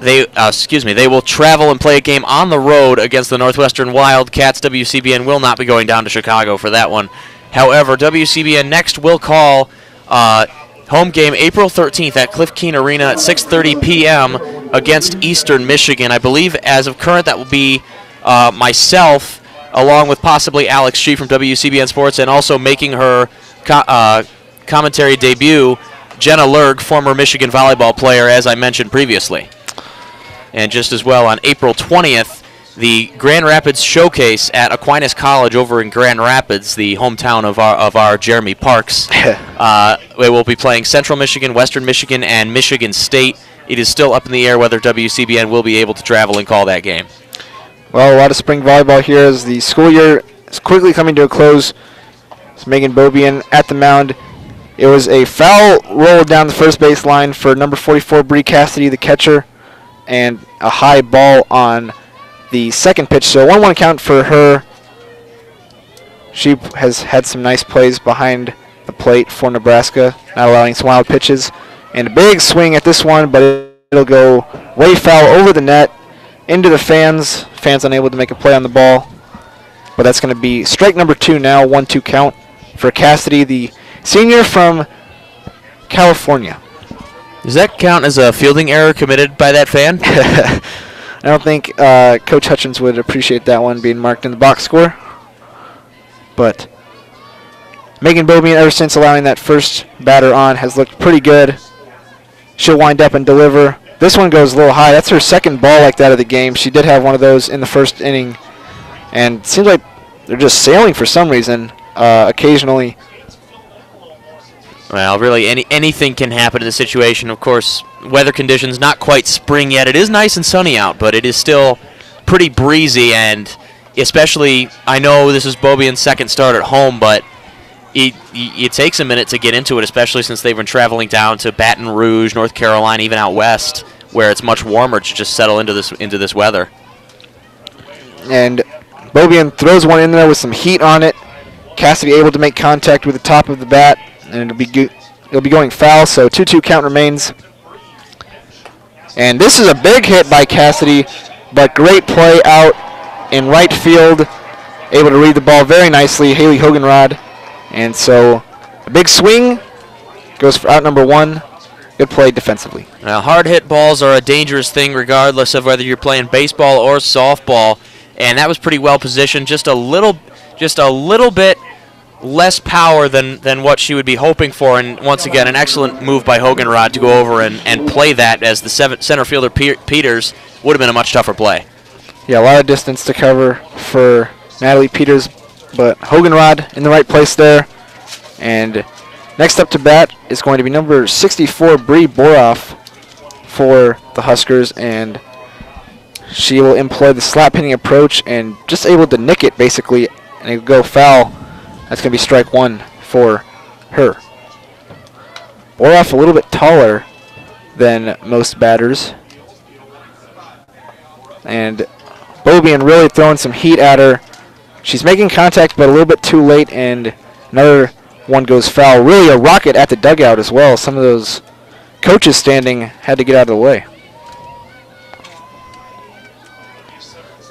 They will travel and play a game on the road against the Northwestern Wildcats. WCBN will not be going down to Chicago for that one. However, WCBN next will call home game April 13th at Cliff Keen Arena at 6:30 p.m. against Eastern Michigan. I believe as of current that will be myself, along with possibly Alex Shee from WCBN Sports, and also making her commentary debut, Jenna Lerg, former Michigan volleyball player, as I mentioned previously. And just as well, on April 20th, the Grand Rapids Showcase at Aquinas College over in Grand Rapids, the hometown of our Jeremy Parks. We will be playing Central Michigan, Western Michigan, and Michigan State. It is still up in the air whether WCBN will be able to travel and call that game. Well, a lot of spring volleyball here as the school year is quickly coming to a close. It's Megan Bobian at the mound. It was a foul roll down the first base line for number 44, Bree Cassidy, the catcher, and a high ball on the second pitch. So 1-1 count for her. She has had some nice plays behind the plate for Nebraska, not allowing some wild pitches. And a big swing at this one, but it'll go way foul over the net, into the fans. Fans unable to make a play on the ball. But that's going to be strike number 2 now, 1-2 count for Cassidy, the senior from California. Does that count as a fielding error committed by that fan? I don't think Coach Hutchins would appreciate that one being marked in the box score. But Megan Bobian, ever since allowing that first batter on, has looked pretty good. She'll wind up and deliver. This one goes a little high. That's her second ball like that of the game. She did have one of those in the first inning. And it seems like they're just sailing for some reason occasionally. Well, really, anything can happen in the situation. Of course, weather conditions not quite spring yet. It is nice and sunny out, but it is still pretty breezy, and especially, I know this is Bobian's second start at home, but it takes a minute to get into it, especially since they've been traveling down to Baton Rouge, North Carolina, even out west, where it's much warmer to just settle into this weather. And Bobian throws one in there with some heat on it, Cassidy able to make contact with the top of the bat, and it'll be going foul, so 2-2 count remains. And this is a big hit by Cassidy, but great play out in right field. Able to read the ball very nicely, Haley Hoganrod. And so a big swing goes for out number 1. Good play defensively. Now, hard hit balls are a dangerous thing regardless of whether you're playing baseball or softball. And that was pretty well positioned, just a little bit less power than what she would be hoping for. And once again, an excellent move by Hoganrod to go over and play that, as the center fielder Peters would have been a much tougher play. Yeah, a lot of distance to cover for Natalie Peters, but Hoganrod in the right place there. And next up to bat is going to be number 64, Bree Boroff, for the Huskers, and she will employ the slap hitting approach and just able to nick it basically, and it'll go foul. That's going to be strike 1 for her. Boroff a little bit taller than most batters, and Bobian really throwing some heat at her. She's making contact, but a little bit too late, and another one goes foul. Really a rocket at the dugout as well. Some of those coaches standing had to get out of the way.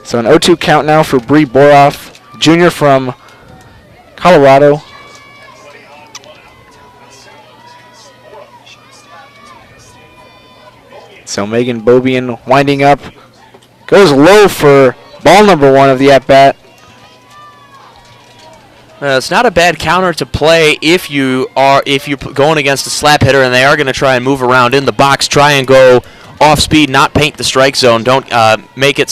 So an 0-2 count now for Bree Boroff, junior from Colorado. So Megan Bobian winding up. Goes low for ball number 1 of the at-bat. It's not a bad counter to play if you're going against a slap hitter and they are going to try and move around in the box, try and go off speed, not paint the strike zone. Don't make it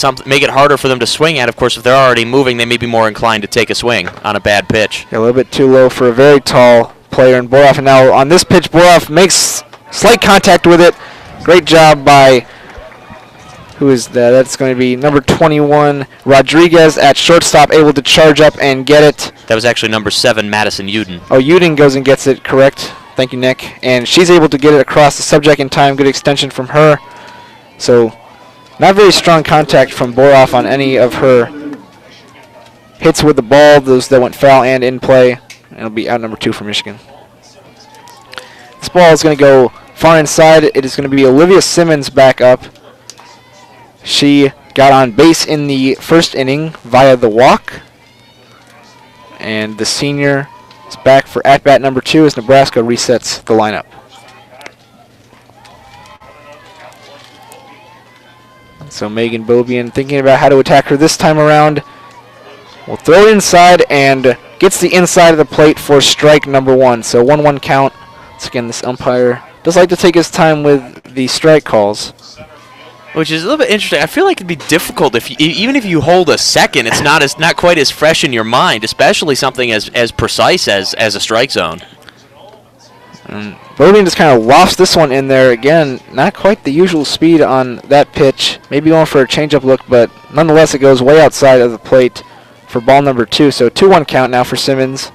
harder for them to swing at. Of course, if they're already moving, they may be more inclined to take a swing on a bad pitch. Yeah, a little bit too low for a very tall player in Boroff. And now on this pitch, Boroff makes slight contact with it. Great job by, who is that? That's going to be number 21, Rodriguez at shortstop, able to charge up and get it. That was actually number 7, Madison Uden. Oh, Uden goes and gets it, correct. Thank you, Nick. And she's able to get it across the subject in time. Good extension from her. So not very strong contact from Boroff on any of her hits with the ball, those that went foul and in play. And it'll be out number 2 for Michigan. This ball is going to go far inside. It is going to be Olivia Simmons back up. She got on base in the first inning via the walk. And the senior is back for at-bat number 2 as Nebraska resets the lineup. So Megan Bobian thinking about how to attack her this time around. Will throw it inside and gets the inside of the plate for strike number 1. So 1-1 count. Once again, this umpire does like to take his time with the strike calls. Which is a little bit interesting. I feel like it'd be difficult if even if you hold a second, it's not quite as fresh in your mind, especially something as precise as a strike zone. Bobian just kind of lofts this one in there again. Not quite the usual speed on that pitch. Maybe going for a changeup look, but nonetheless it goes way outside of the plate for ball number 2. So 2-1 count now for Simmons.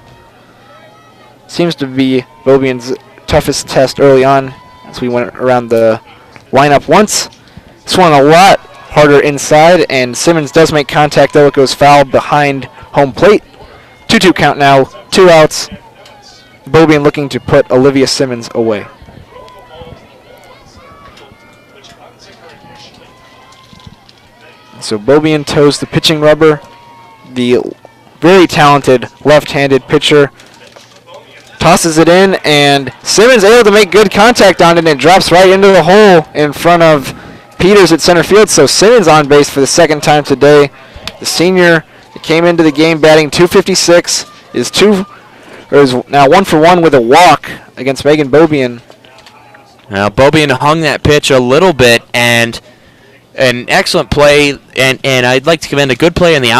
Seems to be Bobian's toughest test early on as we went around the lineup once. This one a lot harder inside, and Simmons does make contact, though it goes foul behind home plate. 2-2 count now, 2 outs. Bobian looking to put Olivia Simmons away. So Bobian toes the pitching rubber. The very talented left-handed pitcher tosses it in, and Simmons able to make good contact on it, and it drops right into the hole in front of Peters at center field. So Simmons on base for the second time today. The senior came into the game batting .256, is now 1 for 1 with a walk against Megan Bobian. Now Bobian hung that pitch a little bit, and an excellent play, and I'd like to commend a good play in the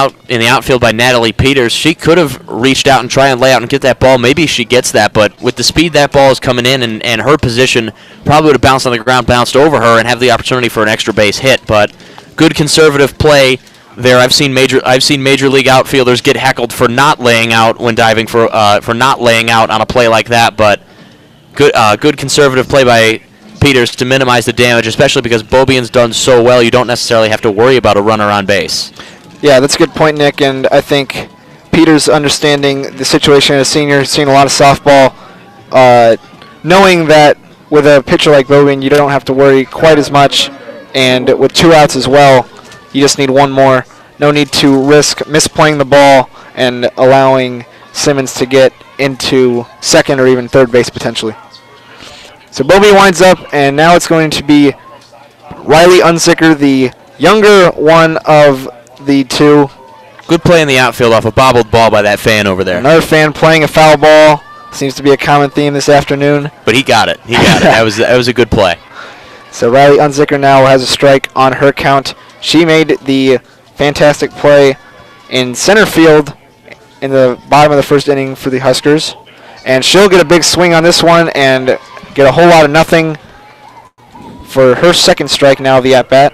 outfield by Natalie Peters. She could have reached out and try and lay out and get that ball. Maybe she gets that, but with the speed that ball is coming in, and her position probably would have bounced on the ground, bounced over her, and have the opportunity for an extra base hit. But good conservative play there. I've seen major league outfielders get heckled for not laying out when diving for not laying out on a play like that. But good conservative play by Peters to minimize the damage, especially because Bobian's done so well. You don't necessarily have to worry about a runner on base. Yeah, that's a good point, Nick, and I think Peters understanding the situation as a senior, seeing a lot of softball, knowing that with a pitcher like Bogan, you don't have to worry quite as much, and with 2 outs as well, you just need 1 more. No need to risk misplaying the ball and allowing Simmons to get into second or even third base potentially. So Bobby winds up, and now it's going to be Riley Unzicker, the younger one of the 2. Good play in the outfield off a bobbled ball by that fan over there. Another fan playing a foul ball. Seems to be a common theme this afternoon. But he got it. He got it. That was a good play. So Riley Unzicker now has a strike on her count. She made the fantastic play in center field in the bottom of the first inning for the Huskers. And she'll get a big swing on this one and get a whole lot of nothing for her second strike now of the at-bat.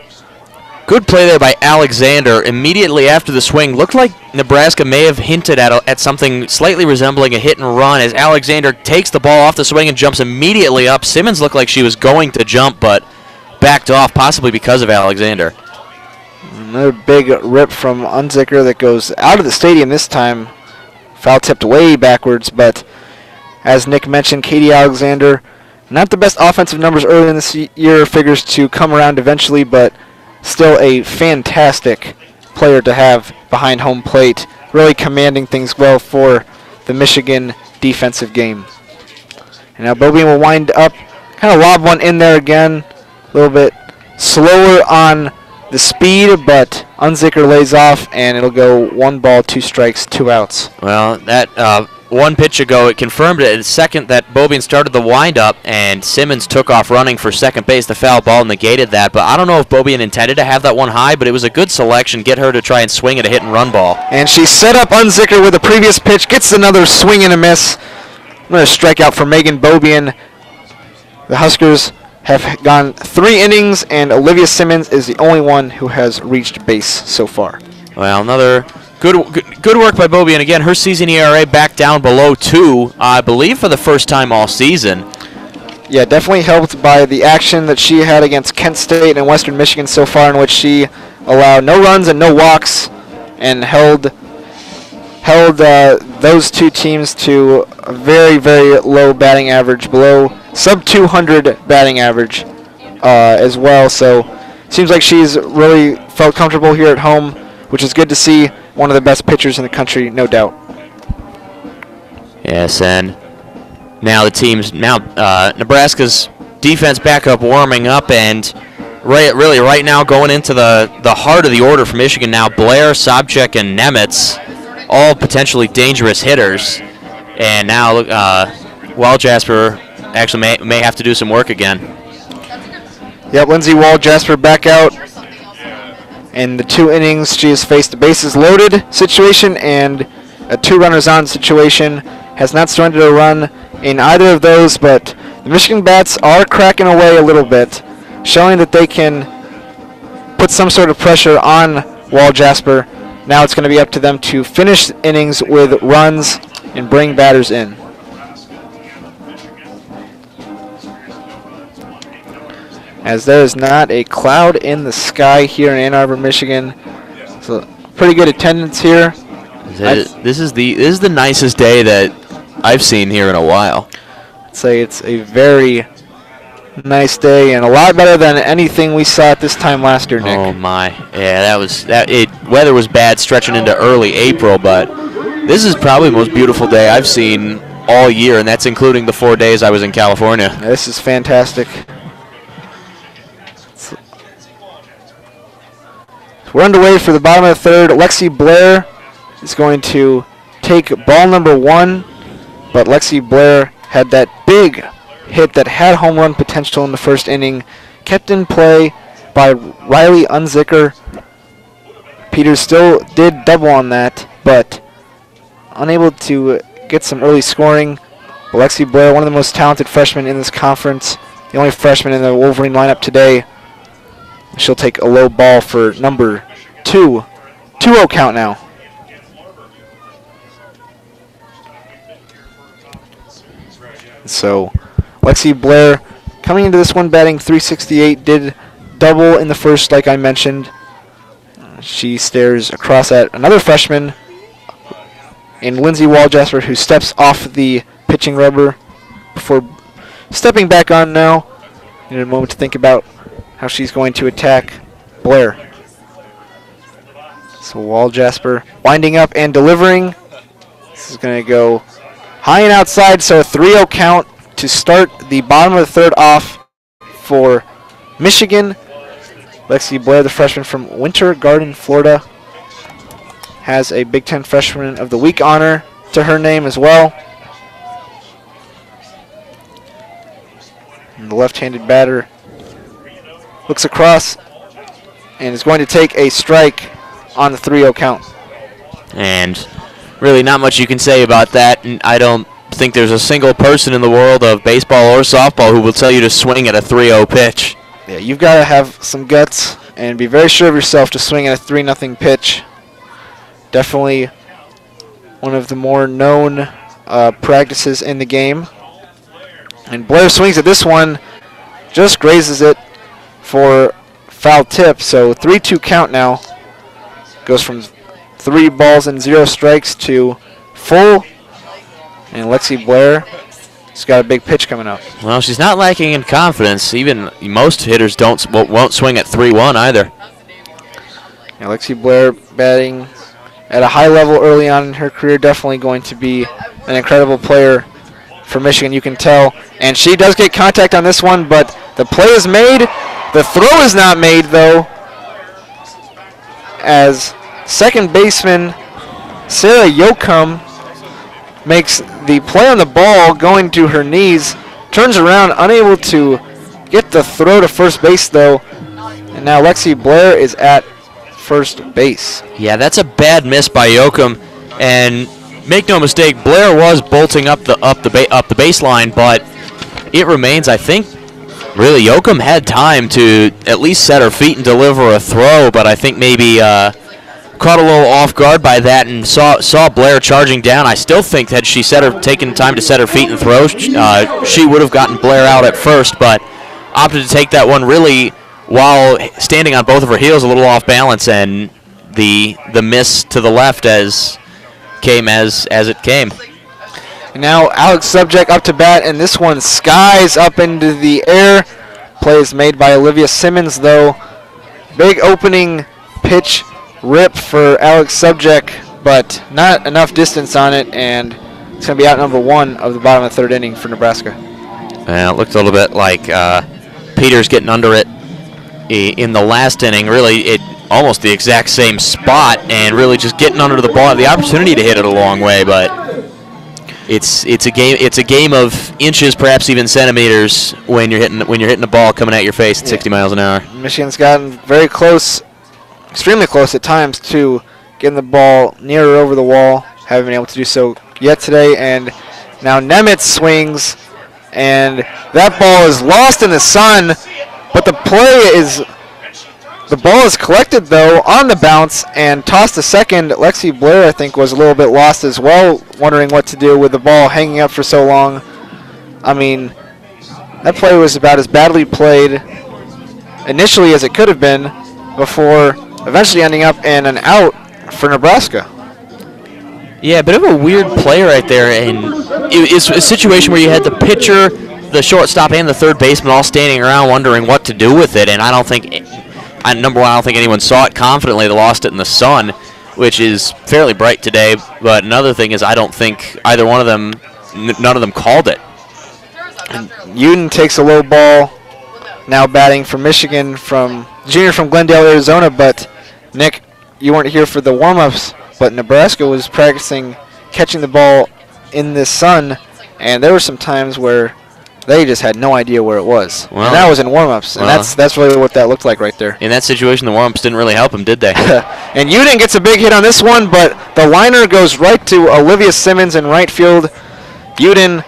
Good play there by Alexander. Immediately after the swing, looked like Nebraska may have hinted at something slightly resembling a hit and run as Alexander takes the ball off the swing and jumps immediately up. Simmons looked like she was going to jump, but backed off, possibly because of Alexander. Another big rip from Unzicker that goes out of the stadium this time. Foul tipped way backwards, but as Nick mentioned, Katie Alexander, not the best offensive numbers early in this year, figures to come around eventually, but still a fantastic player to have behind home plate, really commanding things well for the Michigan defensive game. And now Bobian will wind up, kind of lob one in there again, a little bit slower on the speed, but Unzicker lays off, and it'll go 1 ball, 2 strikes, 2 outs. Well, that 1 pitch ago, it confirmed it. Second, that Bobian started the windup, and Simmons took off running for second base. The foul ball negated that, but I don't know if Bobian intended to have that one high, but it was a good selection, get her to try and swing at a hit-and-run ball. And she set up Unzicker with a previous pitch, gets another swing and a miss. Another strikeout for Megan Bobian. The Huskers have gone 3 innings, and Olivia Simmons is the only one who has reached base so far. Well, another good work by Bobian. Again, her season ERA back down below 2, I believe for the first time all season. Yeah, definitely helped by the action that she had against Kent State and Western Michigan so far, in which she allowed no runs and no walks and held those 2 teams to a very, very low batting average, below sub-200 batting average as well. So seems like she's really felt comfortable here at home, which is good to see. One of the best pitchers in the country, no doubt. Yes, and now Nebraska's defense back up, warming up, and right now going into the heart of the order for Michigan now. Blair, Sobchak, and Nemitz, all potentially dangerous hitters. And now Jasper actually may have to do some work again. Yep, Lindsey Jasper back out. In the 2 innings, she has faced a bases loaded situation and a 2 runners on situation. Has not surrendered a run in either of those, but the Michigan bats are cracking away a little bit, showing that they can put some sort of pressure on Jasper. Now it's going to be up to them to finish innings with runs and bring batters in. As there is not a cloud in the sky here in Ann Arbor, Michigan. So pretty good attendance here. This is the nicest day that I've seen here in a while. I'd say it's a very nice day and a lot better than anything we saw at this time last year, Nick. Oh my, yeah, weather was bad stretching into early April, but this is probably the most beautiful day I've seen all year, and that's including the 4 days I was in California. This is fantastic. We're underway for the bottom of the 3rd. Lexi Blair is going to take ball number 1, but Lexi Blair had that big hit that had home run potential in the first inning, kept in play by Riley Unzicker. Peters still did double on that, but unable to get some early scoring. Lexi Blair, one of the most talented freshmen in this conference, the only freshman in the Wolverine lineup today. She'll take a low ball for number 2. 2-0 count now. So Lexi Blair coming into this one batting .368, did double in the first like I mentioned. She stares across at another freshman and Lindsay Walljasper, who steps off the pitching rubber before stepping back on now. In a moment to think about how she's going to attack Blair. So Walljasper winding up and delivering. This is going to go high and outside, so a 3-0 count to start the bottom of the third off for Michigan. Lexi Blair, the freshman from Winter Garden, Florida, has a Big Ten Freshman of the Week honor to her name as well. And the left-handed batter looks across and is going to take a strike on the 3-0 count. And really not much you can say about that. And I don't think there's a single person in the world of baseball or softball who will tell you to swing at a 3-0 pitch. Yeah, you've got to have some guts and be very sure of yourself to swing at a 3-0 pitch. Definitely one of the more known practices in the game. And Blair swings at this one, just grazes it for foul tip. So 3-2 count now. Goes from 3 balls and 0 strikes to full. And Lexi Blair has got a big pitch coming up. Well, she's not lacking in confidence. Even most hitters won't swing at 3-1 either. Yeah, Lexi Blair batting at a high level early on in her career, definitely going to be an incredible player for Michigan, you can tell. And she does get contact on this one, but the play is made. The throw is not made, though, as second baseman Sarah Yoakum makes the play on the ball going to her knees, turns around, unable to get the throw to first base, though. And now Lexi Blair is at first base. Yeah, that's a bad miss by Yoakum, and make no mistake, Blair was bolting up the baseline, but it remains, I think, really Yoakum had time to at least set her feet and deliver a throw, but I think maybe caught a little off guard by that and saw Blair charging down. I still think had she taken time to set her feet and throw, she would have gotten Blair out at first, but opted to take that one really while standing on both of her heels, a little off balance, and the miss to the left came as it came. And now Alex Subject up to bat, and this one skies up into the air. Play is made by Olivia Simmons, though. Big opening pitch rip for Alex Subject, but not enough distance on it, and it's going to be out number 1 of the bottom of the third inning for Nebraska. It looked a little bit like Peters getting under it in the last inning. Really, it almost the exact same spot, and really just getting under the ball, the opportunity to hit it a long way, but it's a game of inches, perhaps even centimeters, when you're hitting a ball coming at your face at 60 miles an hour. Michigan's gotten very close, extremely close at times, to getting the ball near or over the wall. Haven't been able to do so yet today, and now Nemitz swings, and that ball is lost in the sun, but the ball is collected, though, on the bounce and tossed to second. Lexi Blair, I think, was a little bit lost as well, wondering what to do with the ball hanging up for so long. I mean, that play was about as badly played initially as it could have been before eventually ending up in an out for Nebraska. Yeah, a bit of a weird play right there, and it's a situation where you had the pitcher, the shortstop, and the third baseman all standing around wondering what to do with it, and I don't think, number one, I don't think anyone saw it confidently. They lost it in the sun, which is fairly bright today, but another thing is I don't think either one of them, none of them called it. Uden takes a low ball, now batting for Michigan, junior from Glendale, Arizona, but Nick, you weren't here for the warm-ups, but Nebraska was practicing catching the ball in the sun, and there were some times where they just had no idea where it was. Well, and that was in warm-ups, and that's really what that looked like right there. In that situation, the warm-ups didn't really help him, did they? And Uden gets a big hit on this one, but the liner goes right to Olivia Simmons in right field. Uden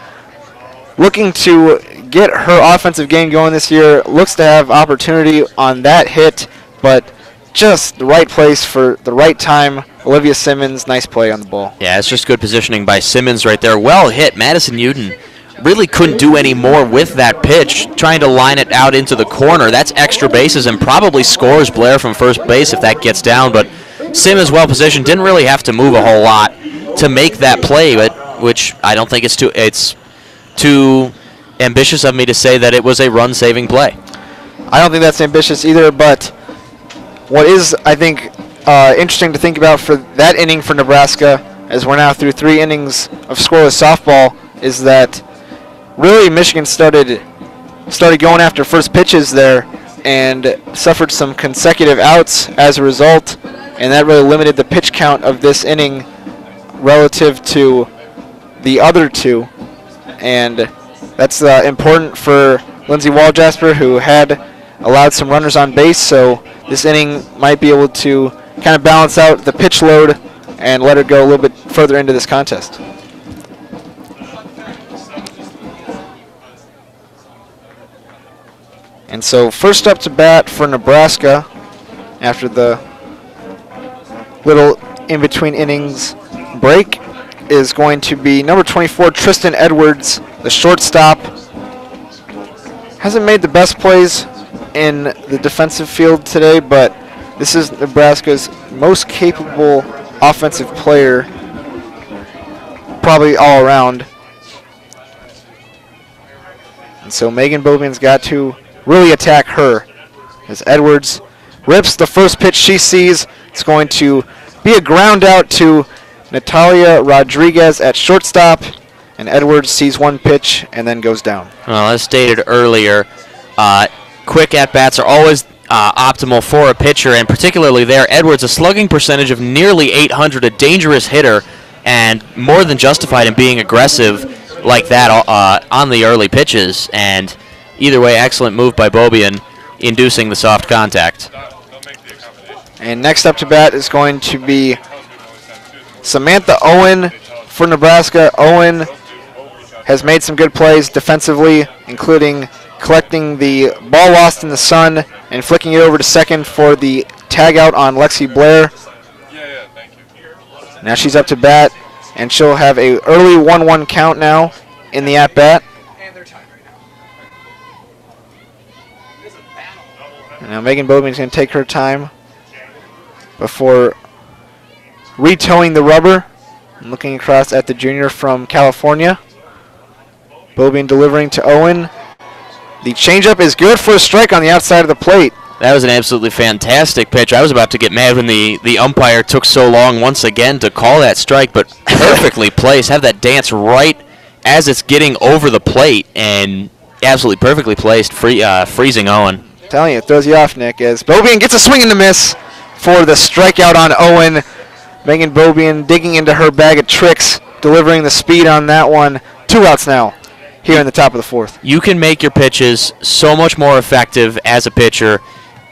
looking to get her offensive game going this year, looks to have opportunity on that hit, but just the right place for the right time. Olivia Simmons, nice play on the ball. Yeah, it's just good positioning by Simmons right there. Well hit. Madison Uden really couldn't do any more with that pitch, trying to line it out into the corner. That's extra bases and probably scores Blair from first base if that gets down, but Simmons well positioned, didn't really have to move a whole lot. to make that play, which I don't think it's too ambitious of me to say that it was a run-saving play. I don't think that's ambitious either, but what is, I think, interesting to think about for that inning for Nebraska, as we're now through 3 innings of scoreless softball, is that really Michigan started going after first pitches there and suffered some consecutive outs as a result, and that really limited the pitch count of this inning relative to the other 2. And that's important for Lindsey Walljasper, who had allowed some runners on base, so this inning might be able to kind of balance out the pitch load and let it go a little bit further into this contest. And so first up to bat for Nebraska after the little in-between innings break is going to be number 24, Tristan Edwards, the shortstop. Hasn't made the best plays in the defensive field today, but this is Nebraska's most capable offensive player, probably all around. And so Megan Bobian's got to really attack her as Edwards rips the first pitch she sees. It's going to be a ground out to Natalia Rodriguez at shortstop, and Edwards sees one pitch and then goes down. Well, as stated earlier, quick at-bats are always optimal for a pitcher, and particularly there, Edwards, a slugging percentage of nearly 800, a dangerous hitter, and more than justified in being aggressive like that on the early pitches. And either way, excellent move by Bobian, inducing the soft contact. And next up to bat is going to be Samantha Owen for Nebraska. Owen has made some good plays defensively, including collecting the ball lost in the sun and flicking it over to second for the tag out on Lexi Blair. Now she's up to bat, and she'll have a early 1-1 count now in the at-bat. And now Megan Bobian's going to take her time before re-towing the rubber and looking across at the junior from California. Bobian delivering to Owen. The changeup is good for a strike on the outside of the plate. That was an absolutely fantastic pitch. I was about to get mad when the umpire took so long once again to call that strike, but perfectly placed. Have that dance right as it's getting over the plate, and absolutely perfectly placed, freezing Owen. I'm telling you, it throws you off, Nick, as Bobian gets a swing and a miss for the strikeout on Owen. Megan Bobian digging into her bag of tricks, delivering the speed on that one. 2 outs now here in the top of the 4th. You can make your pitches so much more effective as a pitcher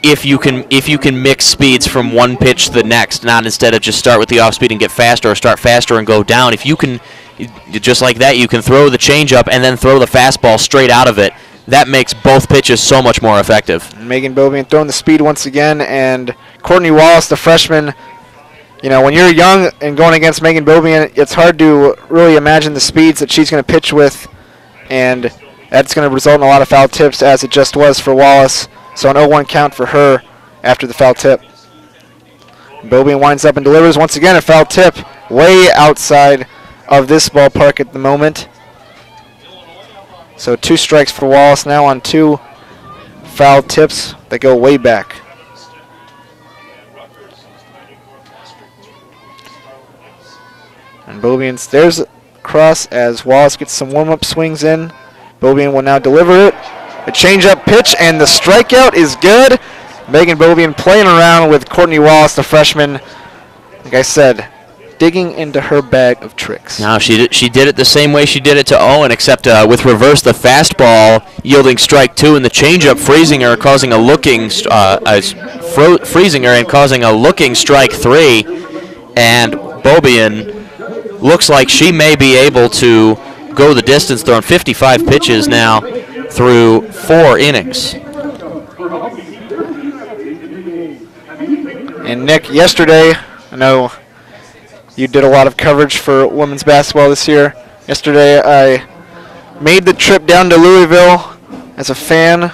if you can mix speeds from one pitch to the next, not instead of just start with the off speed and get faster, or start faster and go down. If you can, just like that, you can throw the changeup and then throw the fastball straight out of it. That makes both pitches so much more effective. Megan Bobian throwing the speed once again, and Courtney Wallace, the freshman. You know, when you're young and going against Megan Bobian, it's hard to really imagine the speeds that she's going to pitch with, and that's going to result in a lot of foul tips, as it just was for Wallace. So an 0-1 count for her after the foul tip. Bobian winds up and delivers once again a foul tip way outside of this ballpark at the moment. So 2 strikes for Wallace now on 2 foul tips that go way back. And Bobian stares across as Wallace gets some warm-up swings in. Bobian will now deliver it. A change-up pitch, and the strikeout is good. Megan Bobian playing around with Courtney Wallace, the freshman. Like I said, digging into her bag of tricks. Now she did it the same way she did it to Owen, except with reverse, the fastball yielding strike 2, and the changeup freezing her, causing a looking freezing her and causing a looking strike 3. And Bobian looks like she may be able to go the distance, throwing 55 pitches now through 4 innings. And Nick, yesterday, I know you did a lot of coverage for women's basketball this year. Yesterday I made the trip down to Louisville as a fan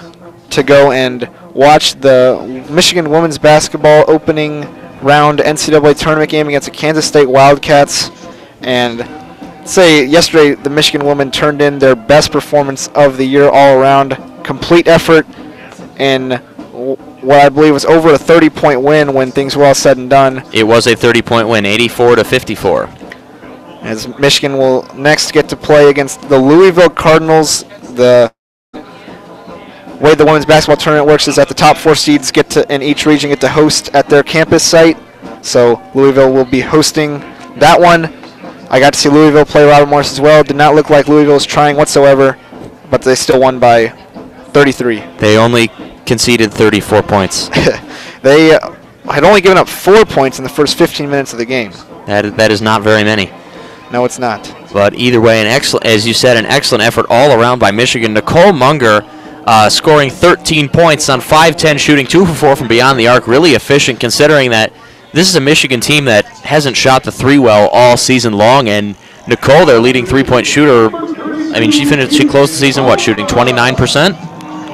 to go and watch the Michigan women's basketball opening round NCAA tournament game against the Kansas State Wildcats. And say yesterday the Michigan women turned in their best performance of the year all around. Complete effort in what I believe was over a 30-point win when things were all said and done. It was a 30-point win, 84-54. As Michigan will next get to play against the Louisville Cardinals. The way the women's basketball tournament works is that the top 4 seeds get to, in each region, get to host at their campus site. So Louisville will be hosting that one. I got to see Louisville play Robert Morris as well. Did not look like Louisville was trying whatsoever, but they still won by 33. They only conceded 34 points. They had only given up 4 points in the first 15 minutes of the game. That is not very many. No, it's not. But either way, as you said, an excellent effort all around by Michigan. Nicole Munger scoring 13 points on 5-10 shooting, 2 for 4 from beyond the arc. Really efficient considering that this is a Michigan team that hasn't shot the 3 well all season long. And Nicole, their leading 3-point shooter, I mean, she closed the season, what, shooting 29%?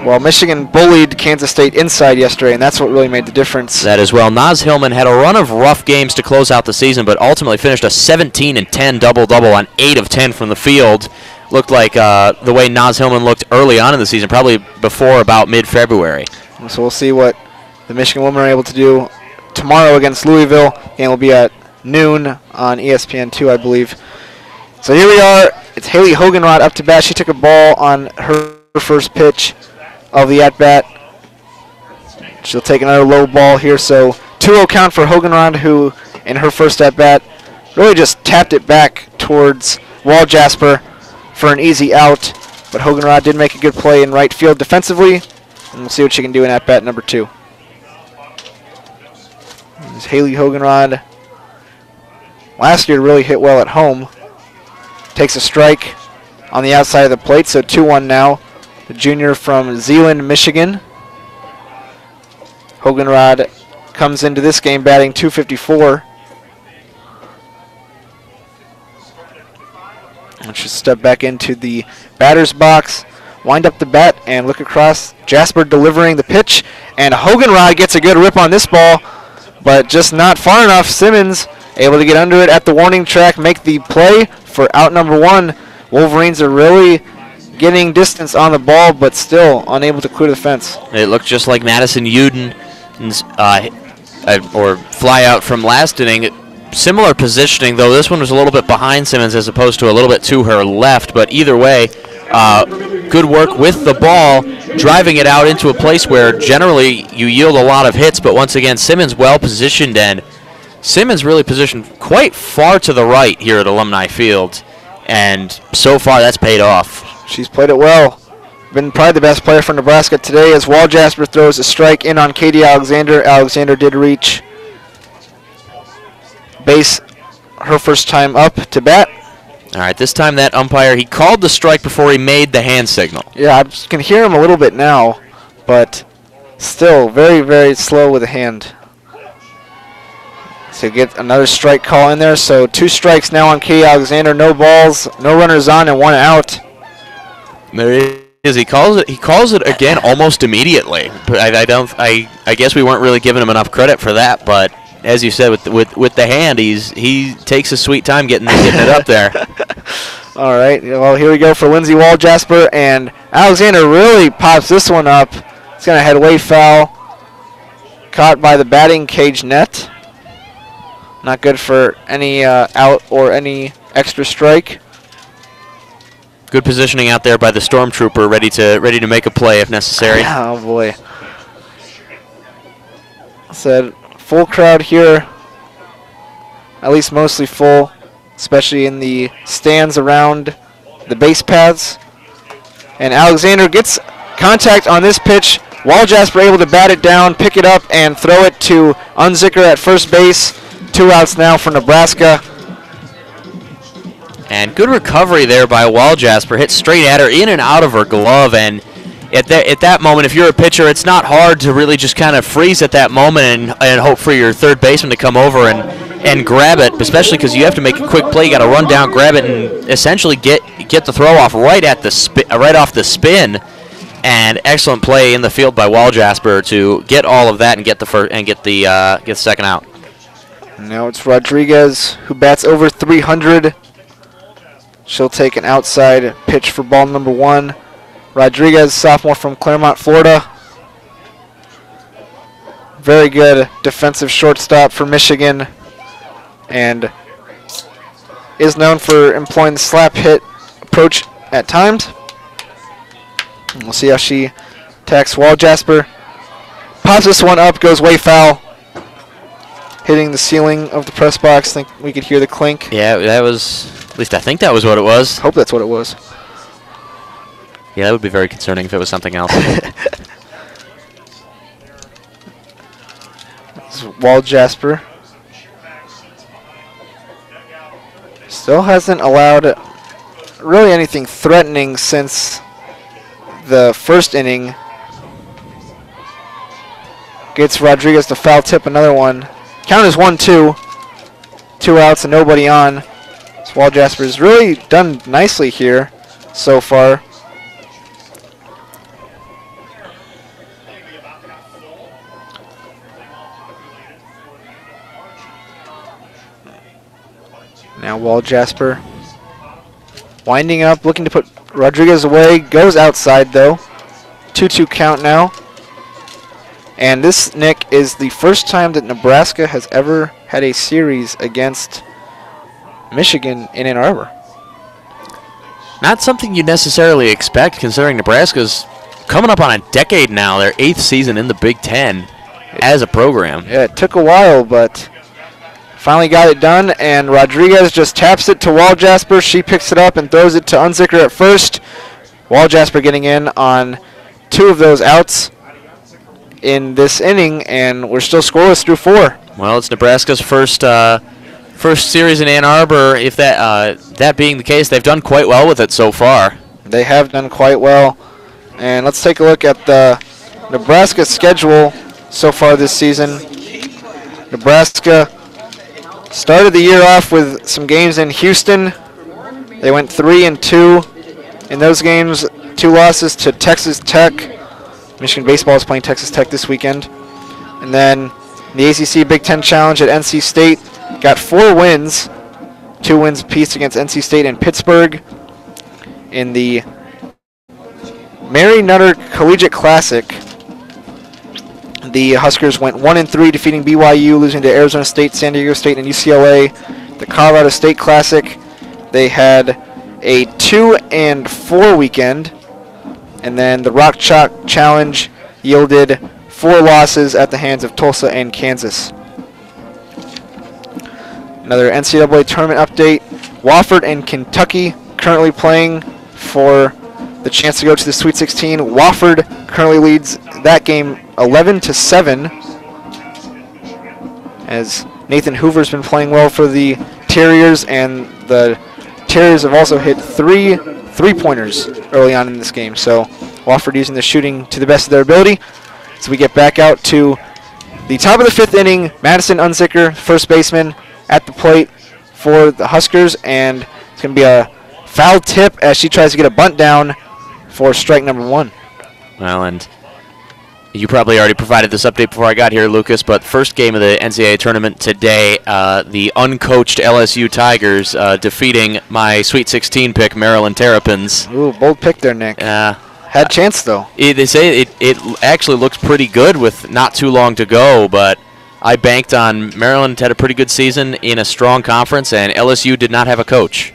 Well, Michigan bullied Kansas State inside yesterday, and that's what really made the difference. That as well. Naz Hillman had a run of rough games to close out the season, but ultimately finished a 17-10 double-double on 8 of 10 from the field. Looked like the way Naz Hillman looked early on in the season, probably before about mid-February. So we'll see what the Michigan women are able to do tomorrow against Louisville. Game will be at noon on ESPN2, I believe. So here we are. It's Haley Hogenrod up to bat. She took a ball on her first pitch of the at-bat. She'll take another low ball here, so 2-0 count for Hogenrod, who in her first at-bat really just tapped it back towards Wall Jasper for an easy out, but Hogenrod did make a good play in right field defensively, and we'll see what she can do in at-bat number 2. This Haley Hogenrod last year really hit well at home. Takes a strike on the outside of the plate, so 2-1 now. The junior from Zeeland, Michigan. Hogenrod comes into this game batting .254. And she'll step back into the batter's box, wind up the bat, and look across. Jasper delivering the pitch, and Hogenrod gets a good rip on this ball, but just not far enough. Simmons able to get under it at the warning track, make the play for out number 1. Wolverines are really getting distance on the ball, but still unable to clear the fence. It looked just like Madison Uden or fly out from last inning. Similar positioning, though this one was a little bit behind Simmons as opposed to a little bit to her left, but either way, good work with the ball, driving it out into a place where generally you yield a lot of hits, but once again, Simmons well positioned, and Simmons really positioned quite far to the right here at Alumni Field, and so far that's paid off. She's played it well. Been probably the best player for Nebraska today as Wall Jasper throws a strike in on Katie Alexander. Alexander did reach base her first time up to bat. All right, this time that umpire, he called the strike before he made the hand signal. Yeah, I can hear him a little bit now, but still very, very slow with the hand. So get another strike call in there. So 2 strikes now on Katie Alexander. No balls, no runners on, and 1 out. There is. He calls it again almost immediately. But I guess we weren't really giving him enough credit for that. But as you said, with the hand, he takes his sweet time getting it up there. All right. Well, here we go for Lindsey Wall Jasper, and Alexander really pops this one up. It's gonna head way foul. Caught by the batting cage net. Not good for any out or any extra strike. Good positioning out there by the Stormtrooper, ready to make a play if necessary. Oh boy. Said full crowd here. At least mostly full, especially in the stands around the base paths. And Alexander gets contact on this pitch. Wall Jasper able to bat it down, pick it up, and throw it to Unzicker at first base. 2 outs now for Nebraska. And good recovery there by Wall Jasper. Hit straight at her, in and out of her glove. And at that moment, if you're a pitcher, it's not hard to really just kind of freeze at that moment and hope for your third baseman to come over and grab it, especially because you have to make a quick play. You got to run down, grab it, and essentially get the throw off right off the spin. And excellent play in the field by Wall Jasper to get all of that and get the second out. Now it's Rodriguez who bats over 300. She'll take an outside pitch for ball number 1. Rodriguez, sophomore from Claremont, Florida. Very good defensive shortstop for Michigan, and is known for employing the slap hit approach at times. And we'll see how she attacks Wall Jasper. Pops this one up, goes way foul, hitting the ceiling of the press box. I think we could hear the clink. Yeah, that was, at least I think that was what it was. Hope that's what it was. Yeah, that would be very concerning if it was something else. Wall Jasper still hasn't allowed really anything threatening since the first inning. Gets Rodriguez to foul tip another one. Count is 1-2. 2 outs and nobody on. So Wall Jasper's really done nicely here so far. Now Wall Jasper winding up, looking to put Rodriguez away. Goes outside though. 2-2 count now. And this, Nick, is the first time that Nebraska has ever had a series against Michigan in Ann Arbor. Not something you necessarily expect, considering Nebraska's coming up on a decade now, their 8th season in the Big Ten as a program. Yeah, it took a while, but finally got it done, and Rodriguez just taps it to Wall Jasper. She picks it up and throws it to Unzicker at first. Wall Jasper getting in on 2 of those outs in this inning, and we're still scoreless through 4. Well, it's Nebraska's first series in Ann Arbor. If that being the case, they've done quite well with it so far. They have done quite well, and let's take a look at the Nebraska schedule so far this season. Nebraska started the year off with some games in Houston. They went 3-2 in those games. 2 losses to Texas Tech. Michigan baseball is playing Texas Tech this weekend. And then the ACC Big Ten Challenge at NC State got 4 wins. 2 wins apiece against NC State and Pittsburgh. In the Mary Nutter Collegiate Classic, the Huskers went 1-3, defeating BYU, losing to Arizona State, San Diego State, and UCLA. The Colorado State Classic, they had a 2-4 weekend. And then the Rock Chalk Challenge yielded 4 losses at the hands of Tulsa and Kansas. Another NCAA tournament update. Wofford and Kentucky currently playing for the chance to go to the Sweet 16. Wofford currently leads that game 11-7, as Nathan Hoover's been playing well for the Terriers, and the Terriers have also hit 3 three-pointers early on in this game. So Wofford using the shooting to the best of their ability. So we get back out to the top of the 5th inning. Madison Unzicker, first baseman, at the plate for the Huskers, and it's going to be a foul tip as she tries to get a bunt down for strike number 1. Well, and you probably already provided this update before I got here, Lucas, but first game of the NCAA tournament today, the uncoached LSU Tigers defeating my Sweet 16 pick, Maryland Terrapins. Ooh, bold pick there, Nick. Had chance, though. They say it actually looks pretty good with not too long to go, but I banked on Maryland. Had a pretty good season in a strong conference, and LSU did not have a coach.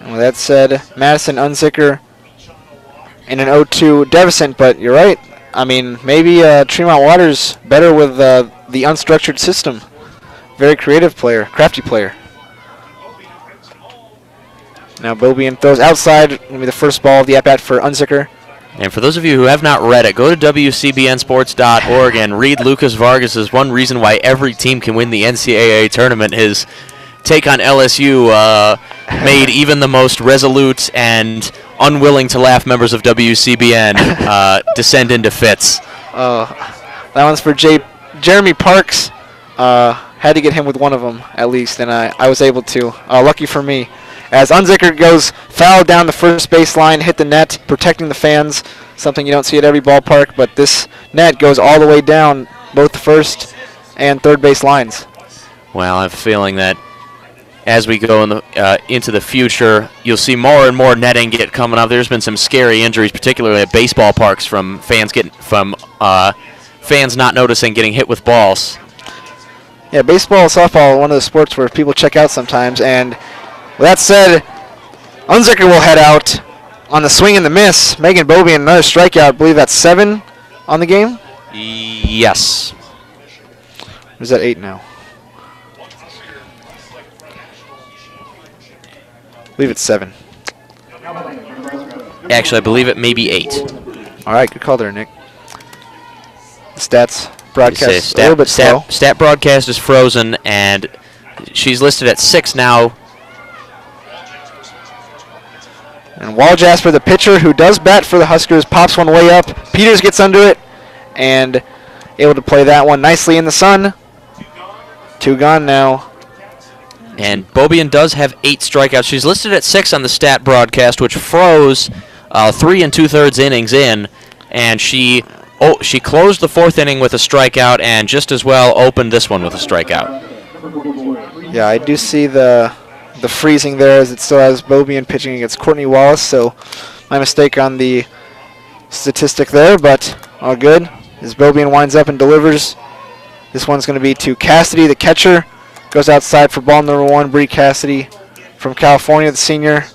Well, that said, Madison Unzicker in an 0-2 deficit, but you're right. I mean, maybe Tremont Waters better with the unstructured system. Very creative player, crafty player. Now Bobian throws outside. Going to be the first ball of the at-bat for Unzicker. And for those of you who have not read it, go to WCBNsports.org and read Lucas Vargas's one reason why every team can win the NCAA tournament. His take on LSU made even the most resolute and unwilling to laugh members of WCBN descend into fits. That one's for Jeremy Parks. Had to get him with one of them at least, and I was able to. Lucky for me. As Unzicker goes foul down the first baseline, hit the net, protecting the fans, something you don't see at every ballpark, but this net goes all the way down both the first and third base lines. Well, I have a feeling that as we go into the future, you'll see more and more netting get coming up. There's been some scary injuries, particularly at baseball parks, from fans not noticing getting hit with balls. Yeah, baseball and softball are one of the sports where people check out sometimes. And with that said, Unzicker will head out on the swing and the miss. Megan Bobien, another strikeout. I believe that's 7 on the game? Yes. Or is that 8 now? I believe it's 7. Actually, I believe it may be 8. All right, good call there, Nick. Stats broadcast a little bit slow. Stat broadcast is frozen, and she's listed at 6 now. And Wall Jasper, the pitcher who does bat for the Huskers, pops one way up. Peters gets under it and able to play that one nicely in the sun. 2 gone now. And Bobien does have 8 strikeouts. She's listed at 6 on the stat broadcast, which froze 3 2/3 innings in, and she closed the 4th inning with a strikeout, and just as well opened this one with a strikeout. Yeah, I do see the freezing there, as it still has Bobien pitching against Courtney Wallace, so my mistake on the statistic there, but all good. As Bobien winds up and delivers, this one's going to be to Cassidy, the catcher. Goes outside for ball number 1, Bree Cassidy from California, the senior.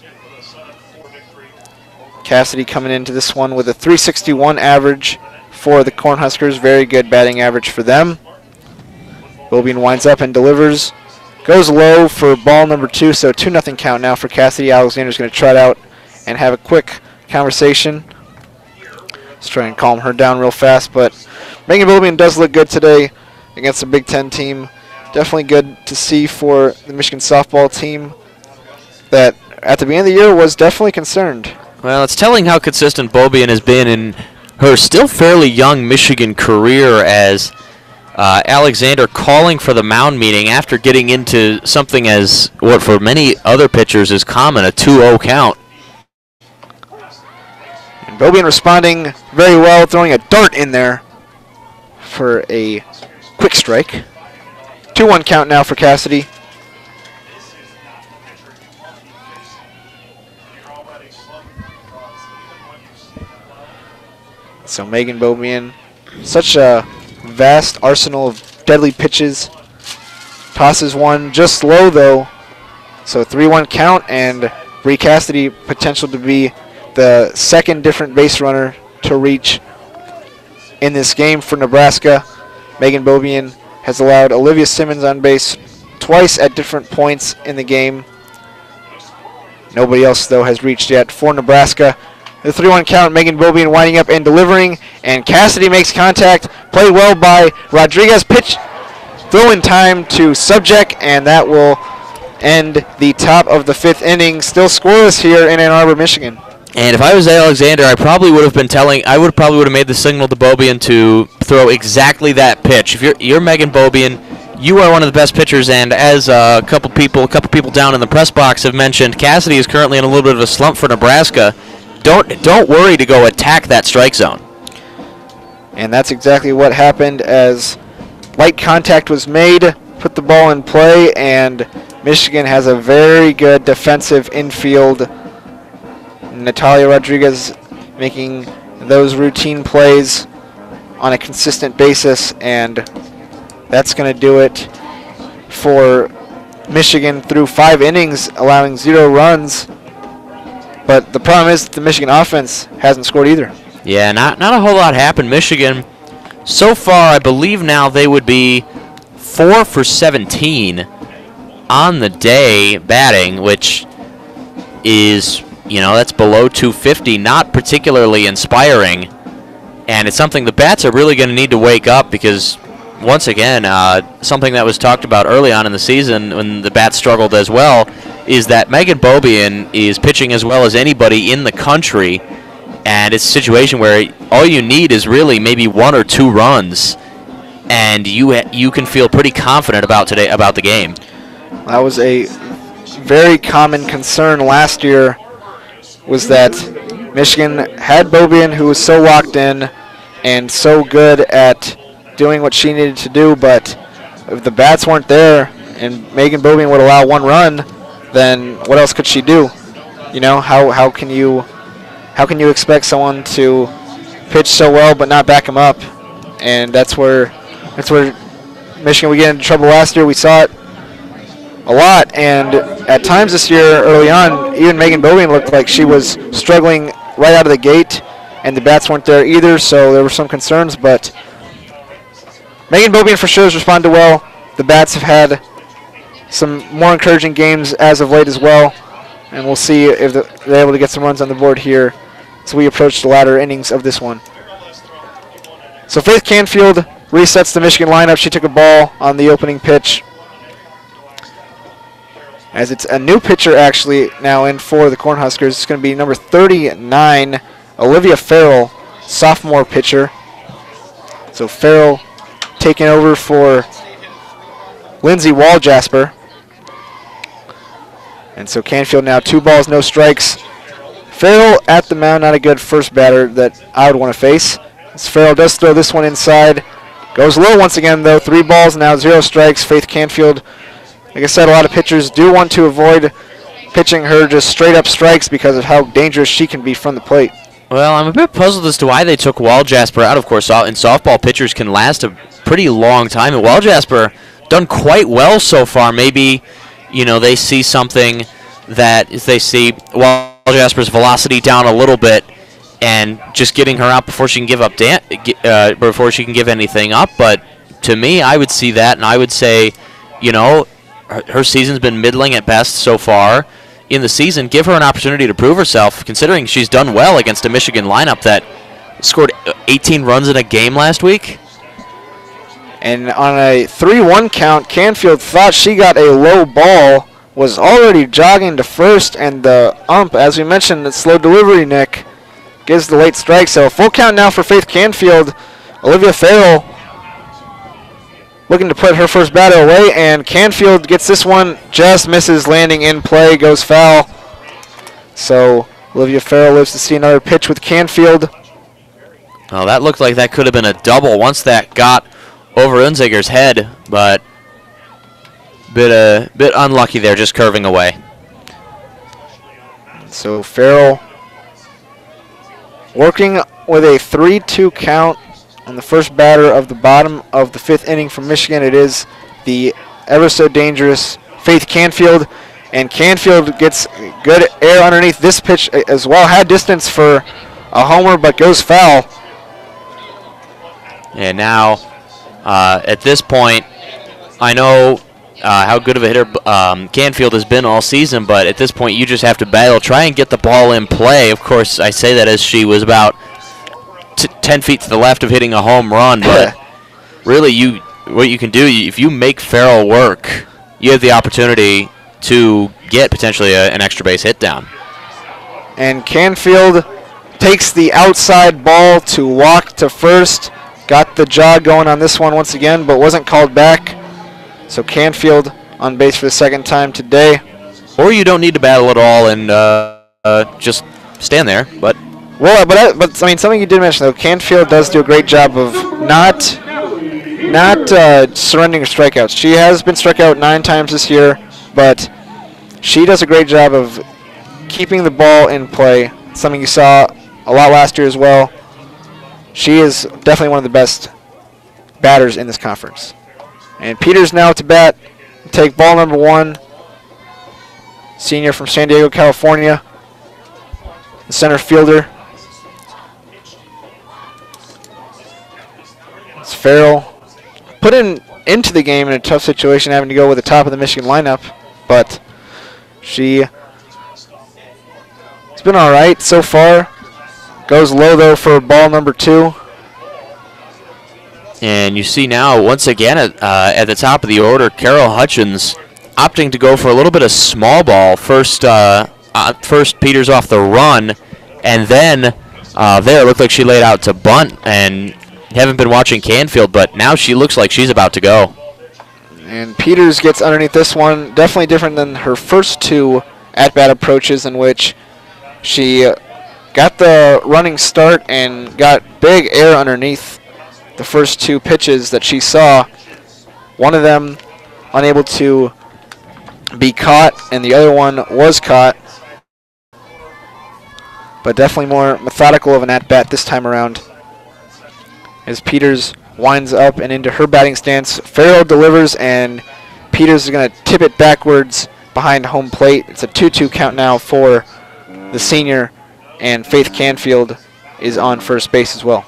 Cassidy coming into this one with a .361 average for the Cornhuskers. Very good batting average for them. Bobien winds up and delivers. Goes low for ball number 2, so 2-0 count now for Cassidy. Alexander's going to trot out and have a quick conversation. Just try and calm her down real fast, but Megan Bobien does look good today against a Big Ten team. Definitely good to see for the Michigan softball team that at the beginning of the year was definitely concerned. Well, it's telling how consistent Bobien has been in her still fairly young Michigan career, as Alexander calling for the mound meeting after getting into something as what for many other pitchers is common, a 2-0 count. And Bobien responding very well, throwing a dart in there for a quick strike. 2-1 count now for Cassidy. So Megan Bobien, such a vast arsenal of deadly pitches. Tosses one just low though. So 3-1 count, and Bree Cassidy potential to be the second different base runner to reach in this game for Nebraska. Megan Bobien has allowed Olivia Simmons on base twice at different points in the game. Nobody else, though, has reached yet for Nebraska. The 3-1 count, Megan Bobien winding up and delivering, and Cassidy makes contact. Played well by Rodriguez. Pitch throw in time to Subject, and that will end the top of the 5th inning. Still scoreless here in Ann Arbor, Michigan. And if I was Alexander, I probably would have made the signal to Bobien to throw exactly that pitch. If you're Megan Bobien, you are one of the best pitchers, and as a couple people down in the press box have mentioned, Cassidy is currently in a little bit of a slump for Nebraska. Don't worry to go attack that strike zone. And that's exactly what happened, as light contact was made, put the ball in play, and Michigan has a very good defensive infield. Natalia Rodriguez making those routine plays on a consistent basis, and that's going to do it for Michigan through 5 innings, allowing 0 runs. But the problem is that the Michigan offense hasn't scored either. Yeah, not a whole lot happened. Michigan, so far, I believe now they would be 4 for 17 on the day batting, which is, that's below 250, not particularly inspiring. And it's something the bats are really going to need to wake up, because, once again, something that was talked about early on in the season when the bats struggled as well, is that Megan Bobien is pitching as well as anybody in the country, and it's a situation where all you need is really maybe 1 or 2 runs, and you can feel pretty confident about the game. That was a very common concern last year, was that Michigan had Bobien, who was so locked in and so good at doing what she needed to do, but if the bats weren't there and Megan Bobian would allow one run, then what else could she do? You know, how can you expect someone to pitch so well but not back them up? And that's where Michigan would get into trouble last year. We saw it a lot, and at times this year early on, even Megan Bobian looked like she was struggling right out of the gate, and the bats weren't there either, so there were some concerns, but Megan Bobian for sure has responded well. The bats have had some more encouraging games as of late as well, and we'll see if they're able to get some runs on the board here as we approach the latter innings of this one. So Faith Canfield resets the Michigan lineup. She took a ball on the opening pitch, as it's a new pitcher actually now in for the Cornhuskers. It's going to be number 39, Olivia Farrell, sophomore pitcher. So Farrell taking over for Lindsay Walljasper. And so Canfield now 2 balls, no strikes. Farrell at the mound, not a good first batter that I would want to face. As Farrell does throw this one inside. Goes low once again though, 3 balls, now 0 strikes. Faith Canfield, like I said, a lot of pitchers do want to avoid pitching her just straight up strikes because of how dangerous she can be from the plate. Well, I'm a bit puzzled as to why they took Walljasper out. Of course, in softball, pitchers can last a pretty long time. And Walljasper done quite well so far. Maybe, you know, they see something that if they see Walljasper's velocity down a little bit and just getting her out before she can give up before she can give anything up. But to me, I would see that, and I would say, you know, her season's been middling at best so far in the season. Give her an opportunity to prove herself, considering she's done well against a Michigan lineup that scored 18 runs in a game last week. And on a 3-1 count, Canfield thought she got a low ball, was already jogging to first, and the ump, as we mentioned, the slow delivery, Nick, gives the late strike. So full count now for Faith Canfield. Olivia Farrell looking to put her first batter away, and Canfield gets this one, just misses, landing in play, goes foul. So Olivia Farrell lives to see another pitch with Canfield. Well, that looked like that could have been a double once that got over Unziger's head, but bit unlucky there, just curving away. So Farrell working with a 3-2 count on the first batter of the bottom of the 5th inning from Michigan. It is the ever so dangerous Faith Canfield, and Canfield gets good air underneath this pitch as well. Had distance for a homer, but goes foul. And now, at this point, I know how good of a hitter Canfield has been all season, but at this point you just have to battle, try and get the ball in play. Of course, I say that as she was about 10 feet to the left of hitting a home run, but really what you can do, if you make Farrell work, you have the opportunity to get potentially an extra base hit down. And Canfield takes the outside ball to walk to first. Got the jog going on this one once again, but wasn't called back. So Canfield on base for the second time today. Or you don't need to battle at all and just stand there. But I mean, something you did mention though, Canfield does do a great job of not surrendering strikeouts. She has been struck out 9 times this year, but she does a great job of keeping the ball in play. Something you saw a lot last year as well. She is definitely one of the best batters in this conference. And Peters now to bat, take ball number 1. Senior from San Diego, California. The center fielder. It's Farrell. Put into the game in a tough situation, having to go with the top of the Michigan lineup, but she's been all right so far. Goes low though for ball number 2. And you see now, once again, at the top of the order, Carol Hutchins opting to go for a little bit of small ball. First Peters off the run, and then there it looked like she laid out to bunt, and haven't been watching Canfield, but now she looks like she's about to go. And Peters gets underneath this one. Definitely different than her first 2 at-bat approaches, in which she got the running start and got big air underneath the first 2 pitches that she saw. One of them unable to be caught, and the other one was caught. But definitely more methodical of an at-bat this time around. As Peters winds up and into her batting stance, Farrell delivers, and Peters is going to tip it backwards behind home plate. It's a 2-2 count now for the senior, and Faith Canfield is on first base as well.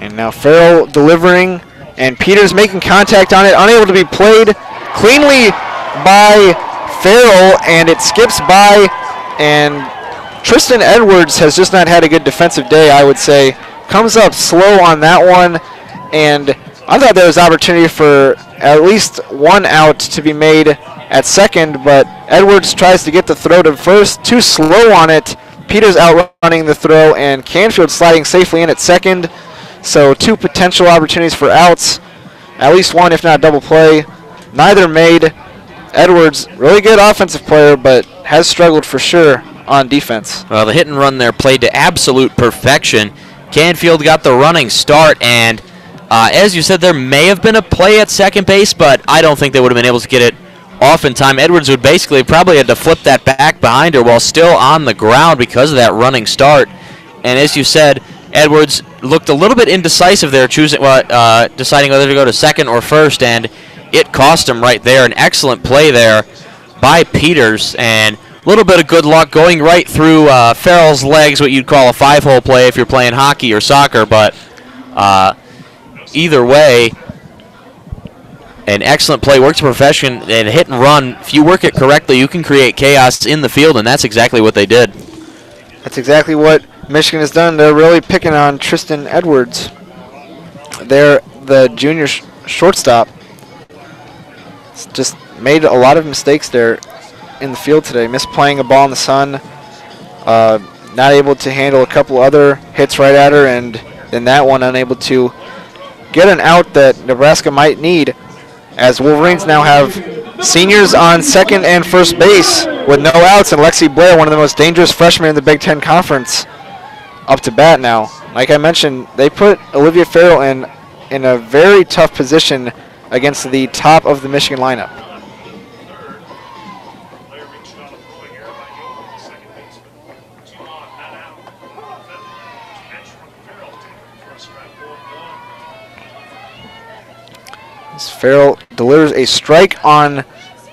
And now Farrell delivering, and Peters making contact on it, unable to be played cleanly by Farrell, and it skips by, and Tristan Edwards has just not had a good defensive day, I would say. Comes up slow on that one, and I thought there was opportunity for at least one out to be made at second, but Edwards tries to get the throw to first, too slow on it. Peters outrunning the throw, and Canfield sliding safely in at second. So 2 potential opportunities for outs, at least one if not double play. Neither made. Edwards, really good offensive player, but has struggled for sure on defense. Well, the hit and run there played to absolute perfection. Canfield got the running start, and as you said, there may have been a play at second base, but I don't think they would have been able to get it off in time. Edwards would basically probably had to flip that back behind her while still on the ground because of that running start. And as you said, Edwards looked a little bit indecisive there, deciding whether to go to second or first, and it cost him right there. An excellent play there by Peters, and a little bit of good luck going right through Farrell's legs, what you'd call a 5-hole play if you're playing hockey or soccer, but either way, an excellent play, worked to perfection, and hit and run. If you work it correctly, you can create chaos in the field, and that's exactly what they did. That's exactly what Michigan has done. They're really picking on Tristan Edwards. They're the junior shortstop. It's just made a lot of mistakes there in the field today. Misplaying a ball in the sun, not able to handle a couple other hits right at her, and then that one unable to get an out that Nebraska might need, as Wolverines now have seniors on second and first base with no outs, and Lexi Blair, one of the most dangerous freshmen in the Big Ten Conference, up to bat now. Like I mentioned, they put Olivia Farrell in a very tough position against the top of the Michigan lineup. As Farrell delivers a strike on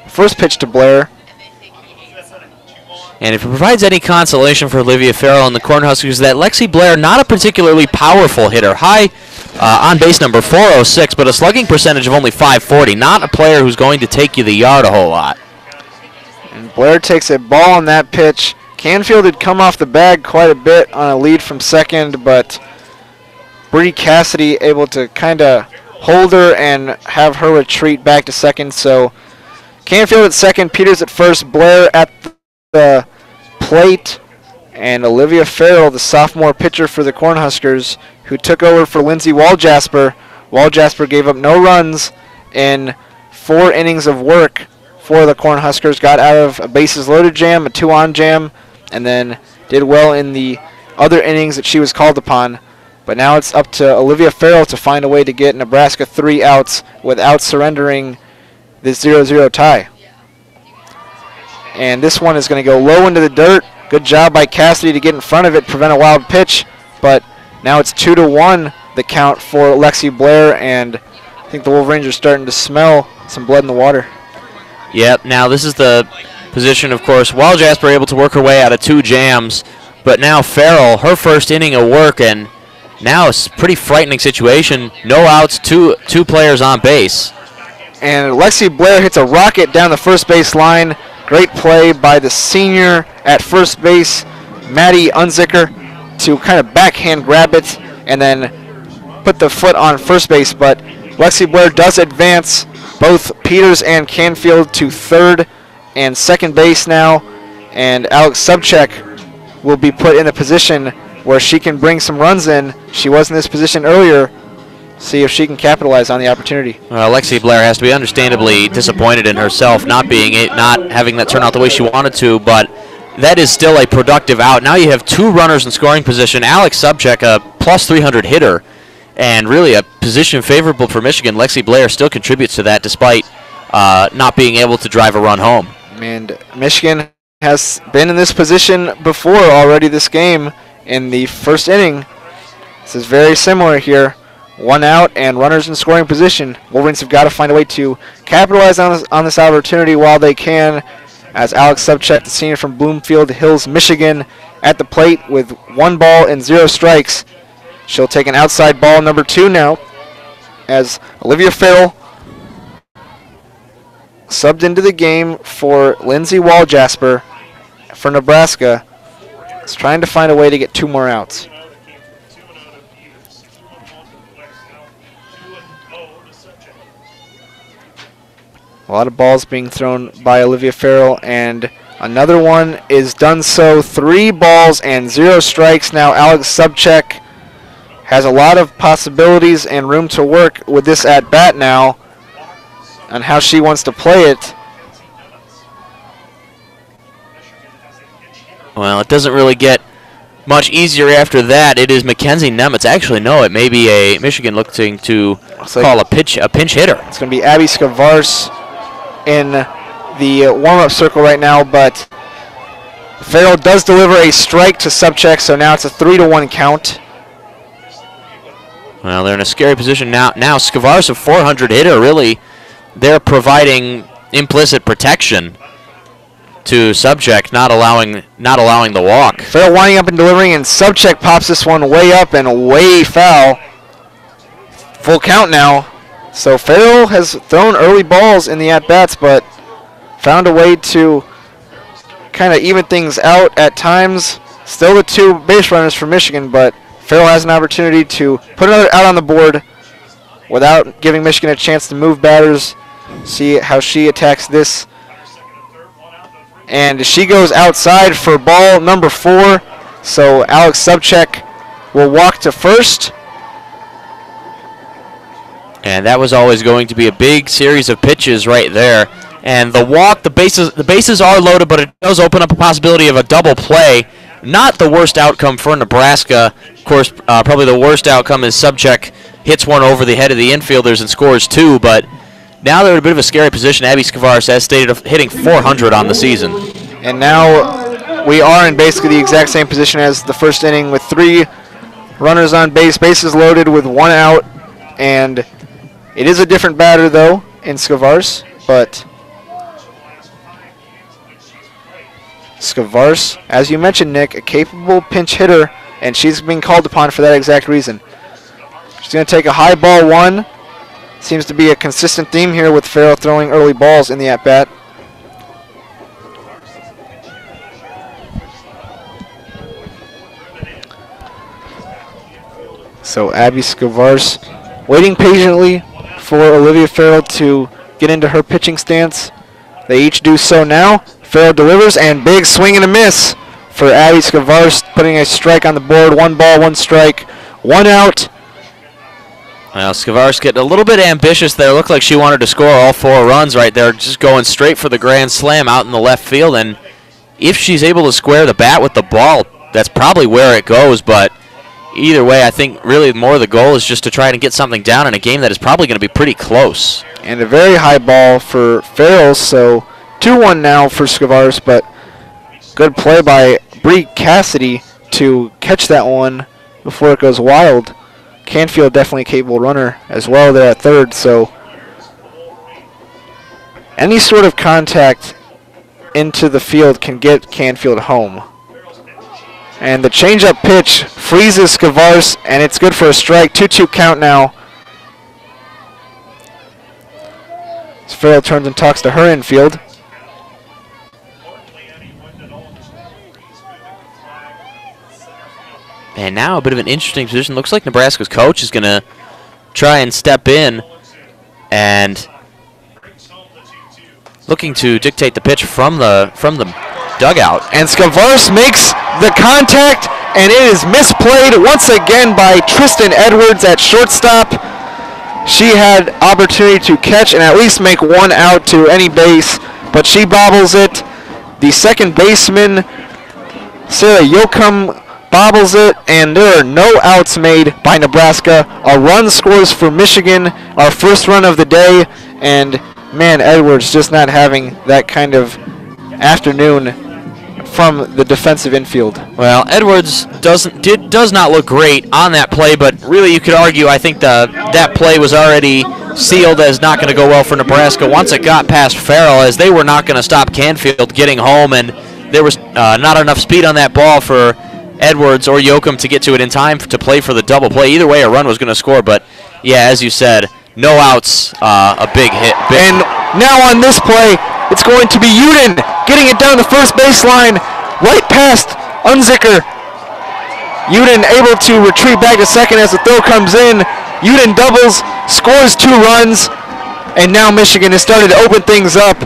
first pitch to Blair. And if it provides any consolation for Olivia Farrell and the Cornhuskers, that Lexi Blair, not a particularly powerful hitter, high on base number 406, but a slugging percentage of only .540, not a player who's going to take you the yard a whole lot. And Blair takes a ball on that pitch. Canfield had come off the bag quite a bit on a lead from second, but Bree Cassidy able to kind of hold her and have her retreat back to second. So Canfield at second, Peters at first, Blair at the plate, and Olivia Farrell, the sophomore pitcher for the Cornhuskers, who took over for Lindsay Waljasper. Waljasper gave up no runs in 4 innings of work for the Cornhuskers, got out of a bases loaded jam, a 2-on jam, and then did well in the other innings that she was called upon. But now it's up to Olivia Farrell to find a way to get Nebraska 3 outs without surrendering this 0-0 tie. And this one is going to go low into the dirt. Good job by Cassidy to get in front of it, prevent a wild pitch. But now it's 2-1, the count for Lexi Blair, and I think the Wolverines are starting to smell some blood in the water. Yep, now this is the position, of course. Waljasper able to work her way out of 2 jams, but now Farrell, her first inning of work, and now it's a pretty frightening situation. No outs, two players on base. And Lexi Blair hits a rocket down the first base line. Great play by the senior at first base, Maddie Unzicker, to kind of backhand grab it and then put the foot on first base. But Lexi Blair does advance both Peters and Canfield to third and second base now. And Alex Subcheck will be put in a position where she can bring some runs in. She was in this position earlier see if she can capitalize on the opportunity. Lexi Blair has to be understandably disappointed in herself not having that turn out the way she wanted to, but that is still a productive out. Now you have 2 runners in scoring position. Alex Subcheck, a plus 300 hitter, and really a position favorable for Michigan. Lexi Blair still contributes to that despite not being able to drive a run home. And Michigan has been in this position before already this game in the first inning. This is very similar here. 1 out and runners in scoring position. Wolverines have got to find a way to capitalize on this opportunity while they can, as Alex Subcheck, the senior from Bloomfield Hills, Michigan, at the plate with 1 ball and 0 strikes. She'll take an outside ball, number 2 now, as Olivia Farrell subbed into the game for Lindsay Walljasper for Nebraska. Is trying to find a way to get 2 more outs. A lot of balls being thrown by Olivia Farrell, and another one is done so. 3 balls and 0 strikes. Now Alex Subcheck has a lot of possibilities and room to work with this at-bat now on how she wants to play it. Well, it doesn't really get much easier after that. It is Mackenzie Nemitz. Actually, no, it may be a Michigan looking to call a pinch hitter. It's going to be Abby Scavars in the warm-up circle right now, but Farrell does deliver a strike to Subcheck, so now it's a 3-1 count. Well, they're in a scary position now. Now Scavars, a 400 hitter, really, they're providing implicit protection to Subcheck, not allowing the walk. Farrell winding up and delivering, and Subcheck pops this one way up and way foul. Full count now. So Farrell has thrown early balls in the at-bats, but found a way to kind of even things out at times. Still the 2 base runners for Michigan, but Farrell has an opportunity to put another out on the board without giving Michigan a chance to move batters. See how she attacks this. And she goes outside for ball number 4. So Alex Subcheck will walk to first. And that was always going to be a big series of pitches right there. And the walk, the bases are loaded, but it does open up a possibility of a double play. Not the worst outcome for Nebraska. Of course, probably the worst outcome is Subcheck hits one over the head of the infielders and scores 2, but now they're in a bit of a scary position. Abby Scavars, as stated, of hitting 400 on the season. And now we are in basically the exact same position as the first inning with 3 runners on base, bases loaded with 1 out, and it is a different batter, though, in Scavars, but Scavars, as you mentioned, Nick, a capable pinch hitter, and she's being called upon for that exact reason. She's going to take a high ball 1. Seems to be a consistent theme here with Farrell throwing early balls in the at-bat. So Abby Scavars waiting patiently for Olivia Farrell to get into her pitching stance. They each do so now. Farrell delivers, and big swing and a miss for Abby Scavars, putting a strike on the board. 1 ball, 1 strike, 1 out. Well, Scavars getting a little bit ambitious there. Looked like she wanted to score all 4 runs right there, just going straight for the grand slam out in the left field. And if she's able to square the bat with the ball, that's probably where it goes. But either way, I think really more the goal is just to try to get something down in a game that is probably going to be pretty close. And a very high ball for Farrell, so 2-1 now for Scavars, but good play by Bree Cassidy to catch that one before it goes wild. Canfield definitely a capable runner as well there at third, so any sort of contact into the field can get Canfield home. And the changeup pitch freezes Scavars, and it's good for a strike. 2-2 count now. As Farrell turns and talks to her infield. And now a bit of an interesting position. Looks like Nebraska's coach is going to try and step in and looking to dictate the pitch from the dugout. And Scavars makes the contact, and it is misplayed once again by Tristan Edwards at shortstop. She had opportunity to catch and at least make one out to any base, but she bobbles it. The second baseman, Sarah Yoakum, bobbles it, and there are no outs made by Nebraska. A run scores for Michigan, our first run of the day, and man, Edwards just not having that kind of afternoon from the defensive infield. Well, Edwards does not look great on that play, but really you could argue I think that play was already sealed as not going to go well for Nebraska once it got past Farrell, as they were not going to stop Canfield getting home, and there was not enough speed on that ball for Edwards or Yoakum to get to it in time to play for the double play. Either way, a run was going to score, but yeah, as you said, no outs, a big hit. And now on this play, it's going to be Uden getting it down the first baseline, right past Unzicker. Uden able to retreat back to second as the throw comes in. Uden doubles, scores 2 runs, and now Michigan has started to open things up.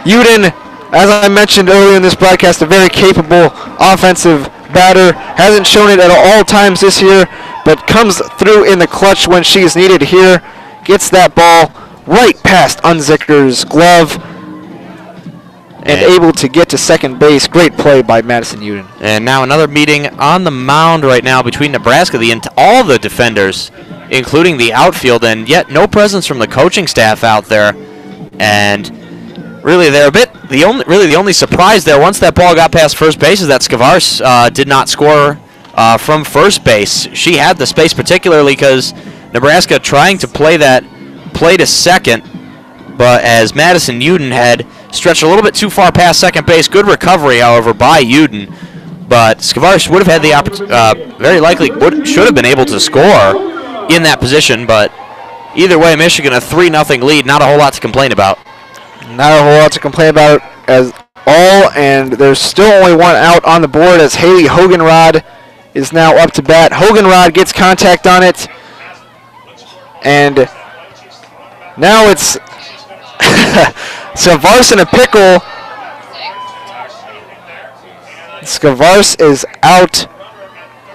Uden, as I mentioned earlier in this broadcast, a very capable offensive batter. Hasn't shown it at all times this year, but comes through in the clutch when she is needed here. Gets that ball right past Unzicker's glove and able to get to second base. Great play by Madison Uden. And now another meeting on the mound right now between Nebraska, all the defenders, including the outfield, and yet no presence from the coaching staff out there. And really, they're the only surprise there once that ball got past first base is that Skavars did not score from first base. She had the space, particularly because Nebraska trying to play that play to second, but as Madison Uden had stretched a little bit too far past second base. Good recovery, however, by Uden, but Skavars would have had the opportunity, very likely should have been able to score in that position, but either way, Michigan a 3-0 lead. Not a whole lot to complain about. Not a whole lot to complain about as all, and there's still only one out on the board as Haley Hoganrod is now up to bat. Hoganrod gets contact on it, and now it's Skavars in a pickle. Skavars is out,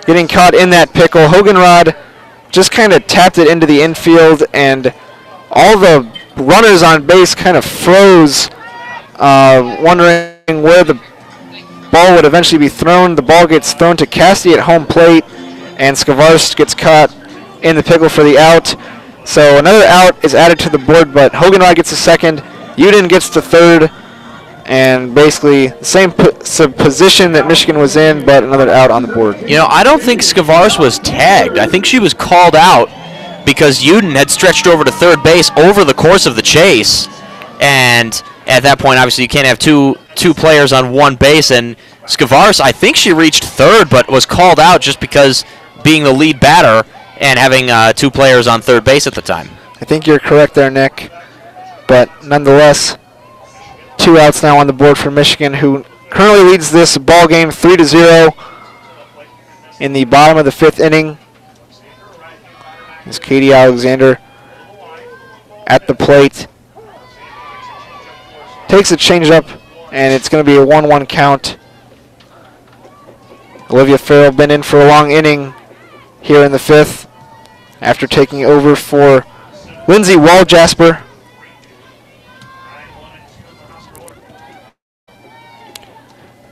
getting caught in that pickle. Hoganrod just kind of tapped it into the infield, and all the runners on base kind of froze, wondering where the ball would eventually be thrown. The ball gets thrown to Cassidy at home plate, and Skavars gets caught in the pickle for the out. So another out is added to the board, but Hoganrod gets to second, Uden gets to third, and basically the same position that Michigan was in, but another out on the board. You know, I don't think Skavars was tagged. I think she was called out because Uden had stretched over to third base over the course of the chase, and at that point, obviously, you can't have two players on one base, and Skavars, I think she reached third, but was called out just because being the lead batter and having 2 players on third base at the time. I think you're correct there, Nick, but nonetheless, 2 outs now on the board for Michigan, who currently leads this ball game 3-0 in the bottom of the 5th inning. Is Katie Alexander at the plate. Takes a changeup, and it's going to be a 1-1 count. Olivia Farrell been in for a long inning here in the 5th after taking over for Lindsay Waljasper.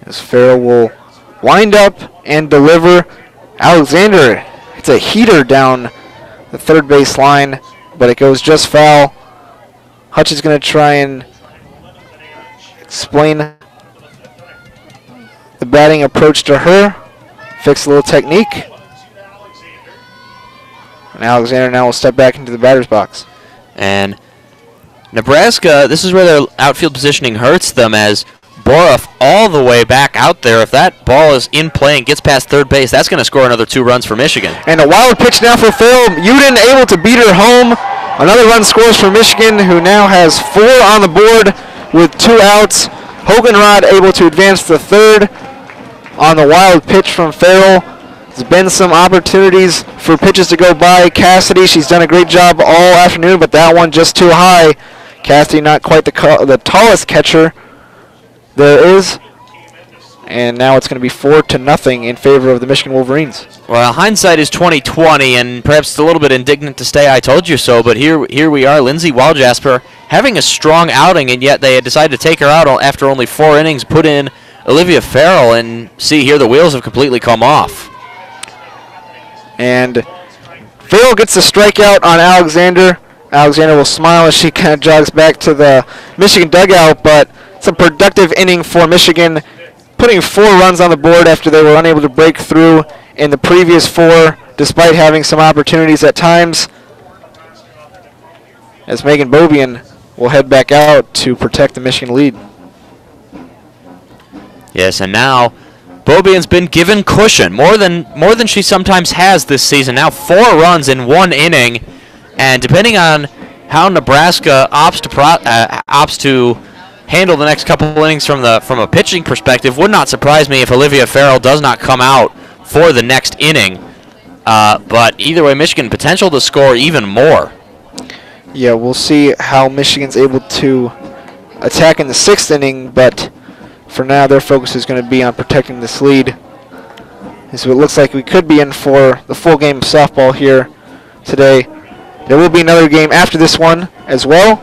As Farrell will wind up and deliver. Alexander, it's a heater down the third base line, but it goes just foul. Hutch is going to try and explain the batting approach to her, fix a little technique. And Alexander now will step back into the batter's box. And Nebraska, this is where their outfield positioning hurts them, as Boroff all the way back out there. If that ball is in play and gets past third base, that's going to score another 2 runs for Michigan. And a wild pitch now for Farrell. Uden able to beat her home. Another run scores for Michigan, who now has 4 on the board with 2 outs. Hoganrod able to advance to third on the wild pitch from Farrell. There's been some opportunities for pitches to go by Cassidy. She's done a great job all afternoon, but that one just too high. Cassidy not quite the tallest catcher there is. And now it's going to be 4-0 in favor of the Michigan Wolverines. Well, hindsight is 20/20, and perhaps it's a little bit indignant to say I told you so, but here we are, Lindsay Waljasper having a strong outing, and yet they had decided to take her out after only 4 innings, put in Olivia Farrell, and see here the wheels have completely come off. And Farrell gets the strikeout on Alexander. Alexander will smile as she kind of jogs back to the Michigan dugout, but it's a productive inning for Michigan, putting 4 runs on the board after they were unable to break through in the previous 4, despite having some opportunities at times. As Megan Bobian will head back out to protect the Michigan lead. Yes, and now Bobian's been given cushion, more than she sometimes has this season. Now 4 runs in 1 inning, and depending on how Nebraska opts to handle the next couple innings from a pitching perspective, would not surprise me if Olivia Farrell does not come out for the next inning. But either way, Michigan potential to score even more. Yeah, we'll see how Michigan's able to attack in the 6th inning, but for now their focus is going to be on protecting this lead. And so it looks like we could be in for the full game of softball here today. There will be another game after this one as well.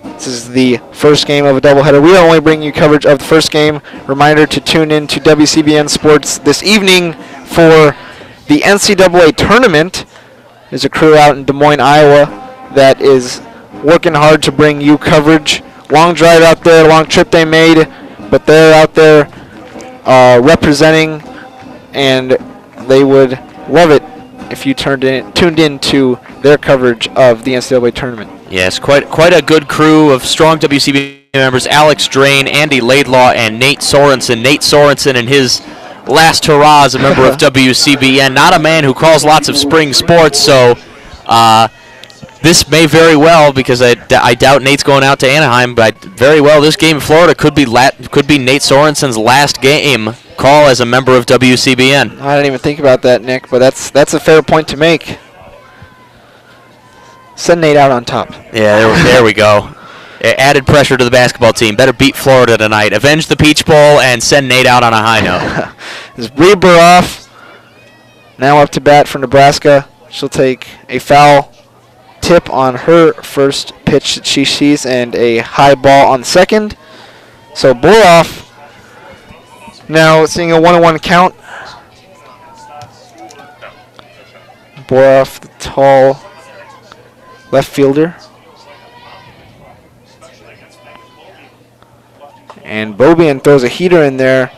This is the first game of a doubleheader. We only bring you coverage of the first game. Reminder to tune in to WCBN Sports this evening for the NCAA tournament. There's a crew out in Des Moines, Iowa that is working hard to bring you coverage. Long drive out there, long trip they made, but they're out there representing, and they would love it if you tuned in to their coverage of the NCAA tournament. Yes, quite a good crew of strong WCB members. Alex Drain, Andy Laidlaw, and Nate Sorensen. Nate Sorensen in his last hurrah as a member of WCBN. Not a man who calls lots of spring sports, so this may very well, because I doubt Nate's going out to Anaheim, but very well this game in Florida could be Nate Sorensen's last game call as a member of WCBN. I didn't even think about that, Nick, but that's a fair point to make. Send Nate out on top. Yeah, there we go. Added pressure to the basketball team. Better beat Florida tonight. Avenge the Peach Bowl and send Nate out on a high note. This is Bree Buroff now up to bat for Nebraska. She'll take a foul tip on her first pitch that she sees and a high ball on second. So Buroff now seeing a 1-1 count. Buroff, the tall left fielder. And Bobian throws a heater in there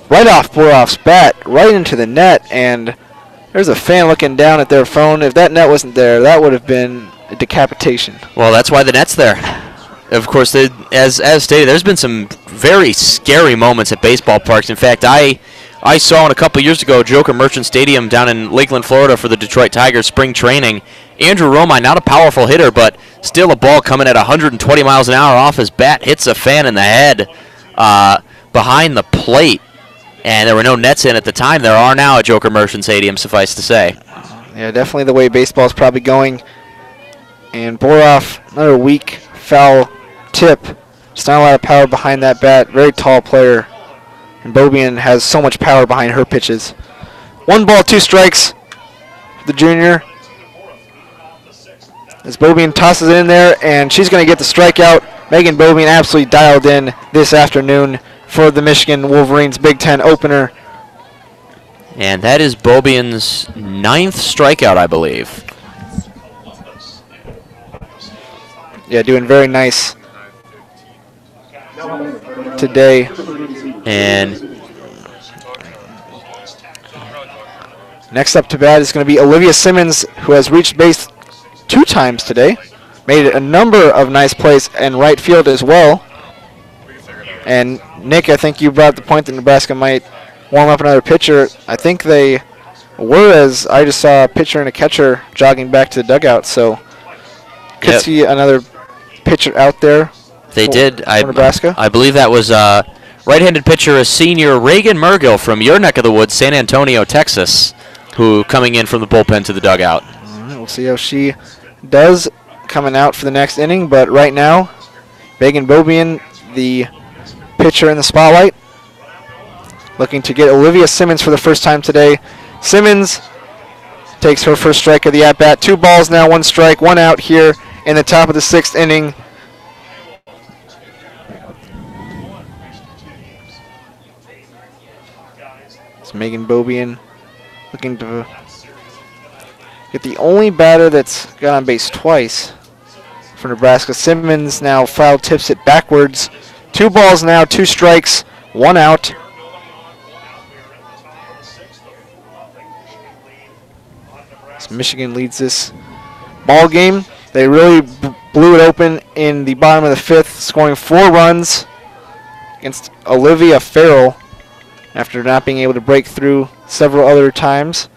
right off Buroff's bat, right into the net, and there's a fan looking down at their phone. If that net wasn't there, that would have been a decapitation. Well, that's why the net's there. Of course, as stated, there's been some very scary moments at baseball parks. In fact, I saw a couple years ago Joker Merchant Stadium down in Lakeland, Florida for the Detroit Tigers spring training. Andrew Romine, not a powerful hitter, but still a ball coming at 120 miles an hour off his bat, hits a fan in the head behind the plate. And there were no nets in at the time. There are now at Joker Merchant Stadium, suffice to say. Yeah, definitely the way baseball's probably going. And Buroff, another weak foul tip. Just not a lot of power behind that bat. Very tall player. And Bobian has so much power behind her pitches. 1 ball, 2 strikes for the junior. As Bobian tosses it in there, and she's going to get the strikeout. Megan Bobian absolutely dialed in this afternoon for the Michigan Wolverines Big Ten opener. And that is Bobian's 9th strikeout, I believe. Yeah, doing very nice today. And next up to bat is going to be Olivia Simmons, who has reached base 2 times today. Made a number of nice plays in right field as well. And Nick, I think you brought the point that Nebraska might warm up another pitcher. I think they were, as I just saw a pitcher and a catcher jogging back to the dugout. So could see another pitcher out there. They did. Nebraska. I believe that was right-handed pitcher, a senior, Reagan Mergill from your neck of the woods, San Antonio, Texas, who coming in from the bullpen to the dugout. All right, we'll see how she does coming out for the next inning. But right now, Megan Bobian, the pitcher in the spotlight. Looking to get Olivia Simmons for the first time today. Simmons takes her first strike of the at-bat. 2 balls now, 1 strike, 1 out here in the top of the 6th inning. It's Megan Bobian looking to get the only batter that's got on base twice for Nebraska. Simmons now foul tips it backwards. 2 balls now, 2 strikes, 1 out. So Michigan leads this ball game. They really blew it open in the bottom of the 5th, scoring 4 runs against Olivia Farrell after not being able to break through several other times.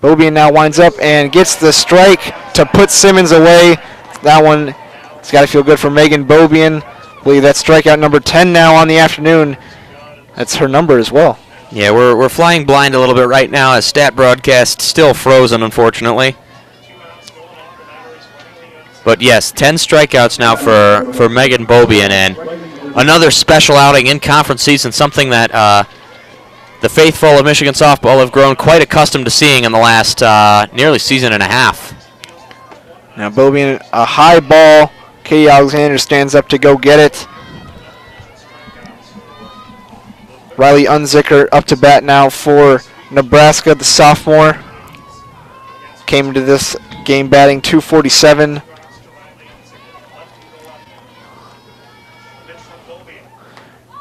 Bobian now winds up and gets the strike to put Simmons away. That one, it's got to feel good for Megan Bobian. I believe that's strikeout number 10 now on the afternoon. That's her number as well. Yeah, we're flying blind a little bit right now as stat broadcast still frozen, unfortunately. But yes, 10 strikeouts now for Megan Bobian, and another special outing in conference season, something that the faithful of Michigan softball have grown quite accustomed to seeing in the last nearly season and a half. Now Bobian, a high ball. Katie Alexander stands up to go get it. Riley Unzicker up to bat now for Nebraska, the sophomore. Came into this game batting .247.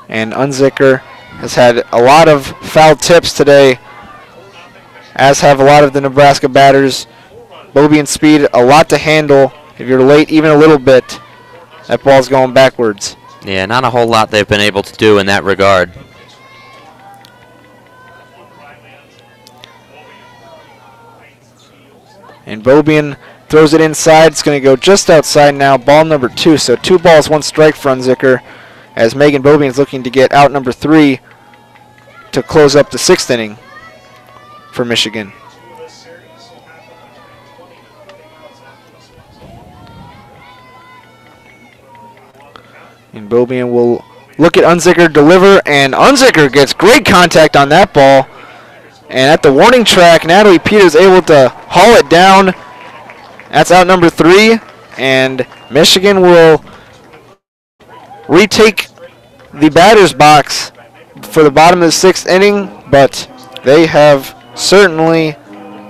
And Unzicker has had a lot of foul tips today, as have a lot of the Nebraska batters. Bobian speed, a lot to handle. If you're late even a little bit, that ball's going backwards. Yeah, not a whole lot they've been able to do in that regard. And Bobian throws it inside. It's going to go just outside now, ball number 2. So 2 balls, 1 strike for Unzicker, as Megan Bobian is looking to get out number 3 to close up the 6th inning for Michigan. And Bobian will look at Unzicker, deliver, and Unzicker gets great contact on that ball. And at the warning track, Natalie Peters able to haul it down. That's out number 3, and Michigan will retake the batter's box for the bottom of the 6th inning, but they have certainly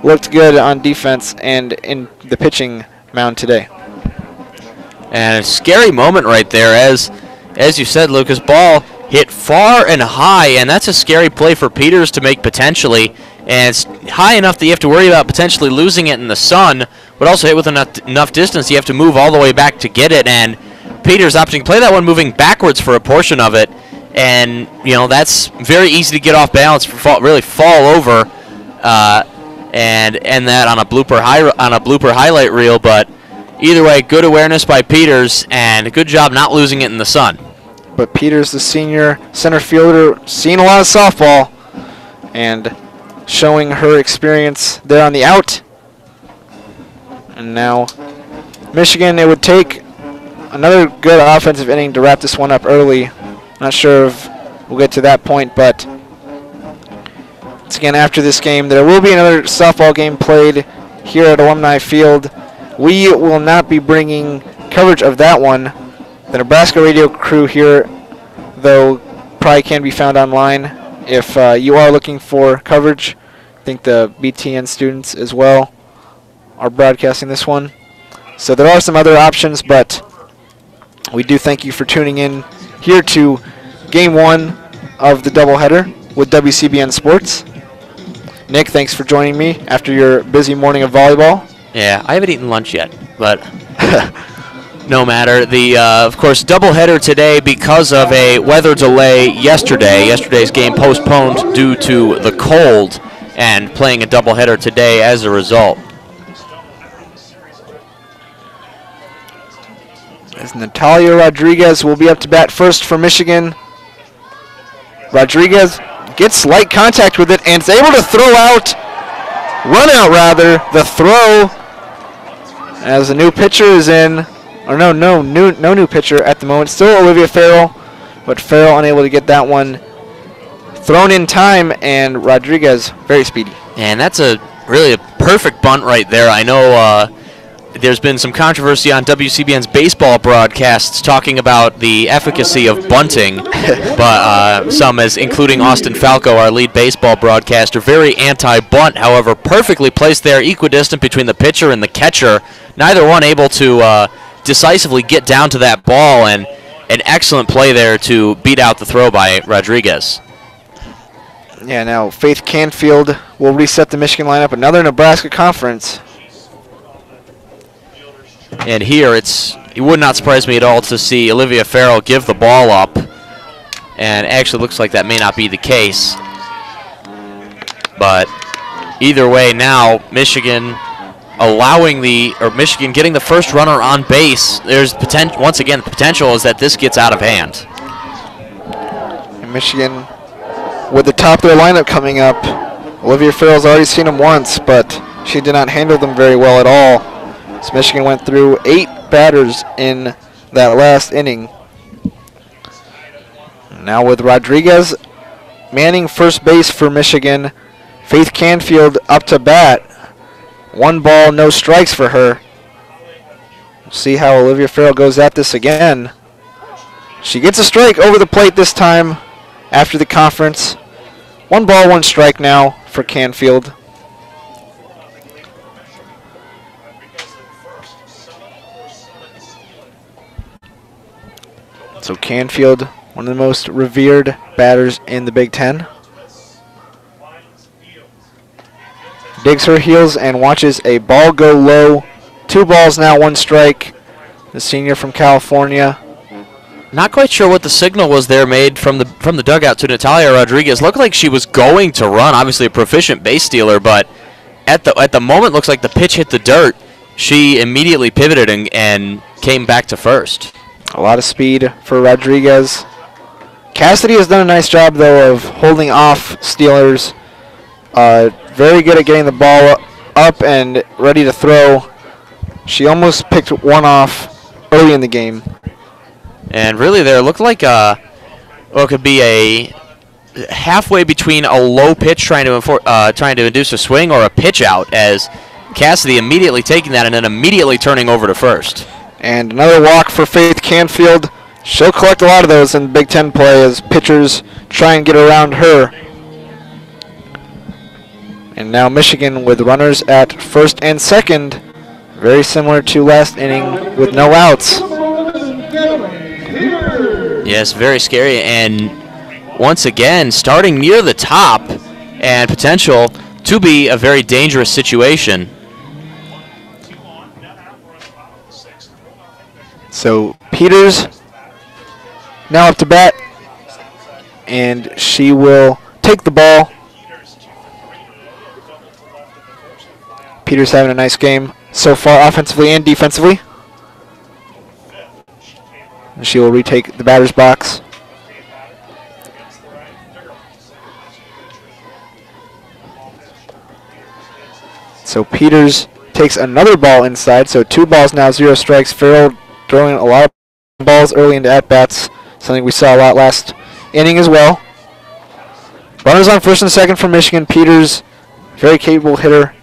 looked good on defense and in the pitching mound today. And a scary moment right there, as you said, Lucas. Ball hit far and high, and that's a scary play for Peters to make potentially. And it's high enough that you have to worry about potentially losing it in the sun, but also hit with enough distance you have to move all the way back to get it. And Peters opting to play that one moving backwards for a portion of it. And, you know, that's very easy to get off balance, really fall over, and that on a blooper highlight reel. But either way, good awareness by Peters, and a good job not losing it in the sun. But Peters, the senior center fielder, seen a lot of softball, and showing her experience there on the out. And now Michigan, it would take another good offensive inning to wrap this one up early. Not sure if we'll get to that point, but once again, after this game, there will be another softball game played here at Alumni Field. We will not be bringing coverage of that one. The Nebraska radio crew here, though, probably can be found online if you are looking for coverage. I think the BTN students as well are broadcasting this one. So there are some other options, but we do thank you for tuning in here to Game 1 of the doubleheader with WCBN Sports. Nick, thanks for joining me after your busy morning of volleyball. Yeah, I haven't eaten lunch yet, but no matter. The, of course, doubleheader today because of a weather delay yesterday. Yesterday's game postponed due to the cold, and playing a doubleheader today as a result. As Natalia Rodriguez will be up to bat first for Michigan. Rodriguez gets light contact with it and is able to run out rather, the throw, as the new pitcher is in, or no new pitcher at the moment. Still Olivia Farrell but Farrell unable to get that one thrown in time, and Rodriguez very speedy. And that's really a perfect bunt right there. I know there's been some controversy on WCBN's baseball broadcasts talking about the efficacy of bunting, but some, as including Austin Falco, our lead baseball broadcaster, very anti-bunt. However, perfectly placed there, equidistant between the pitcher and the catcher. Neither one able to decisively get down to that ball, and an excellent play there to beat out the throw by Rodriguez. Yeah, now Faith Canfield will reset the Michigan lineup. Another Nebraska conference. And here it would not surprise me at all to see Olivia Farrell give the ball up. And actually looks like that may not be the case. But either way now, Michigan getting the first runner on base. There's potential, once again, the potential is that this gets out of hand. And Michigan, with the top of their lineup coming up, Olivia Farrell's already seen them once, but she did not handle them very well at all. So Michigan went through 8 batters in that last inning. Now with Rodriguez manning first base for Michigan, Faith Canfield up to bat. 1 ball, no strikes for her. We'll see how Olivia Farrell goes at this again. She gets a strike over the plate this time after the conference. 1 ball, 1 strike now for Canfield. So Canfield, one of the most revered batters in the Big Ten. Digs her heels and watches a ball go low. 2 balls now, 1 strike. The senior from California. Not quite sure what the signal was there made from the dugout to Natalia Rodriguez. Looked like she was going to run, obviously a proficient base stealer, but at the moment looks like the pitch hit the dirt. She immediately pivoted and came back to first. A lot of speed for Rodriguez. Cassidy has done a nice job, though, of holding off Steelers. Very good at getting the ball up and ready to throw. She almost picked one off early in the game. And really there looked like it could be a halfway between a low pitch trying to induce a swing or a pitch out, as Cassidy immediately taking that and then immediately turning over to first. And another walk for Faith Canfield. She'll collect a lot of those in Big Ten play as pitchers try and get around her. And now Michigan with runners at first and second. Very similar to last inning with no outs. Yes, very scary. And once again, starting near the top and potential to be a very dangerous situation. So Peters now up to bat, and she will take the ball. Peters having a nice game so far, offensively and defensively. And she will retake the batter's box. So Peters takes another ball inside, so 2 balls now, 0 strikes. Farrell throwing a lot of balls early into at-bats, something we saw a lot last inning as well. Runners on first and second for Michigan. Peters, very capable hitter,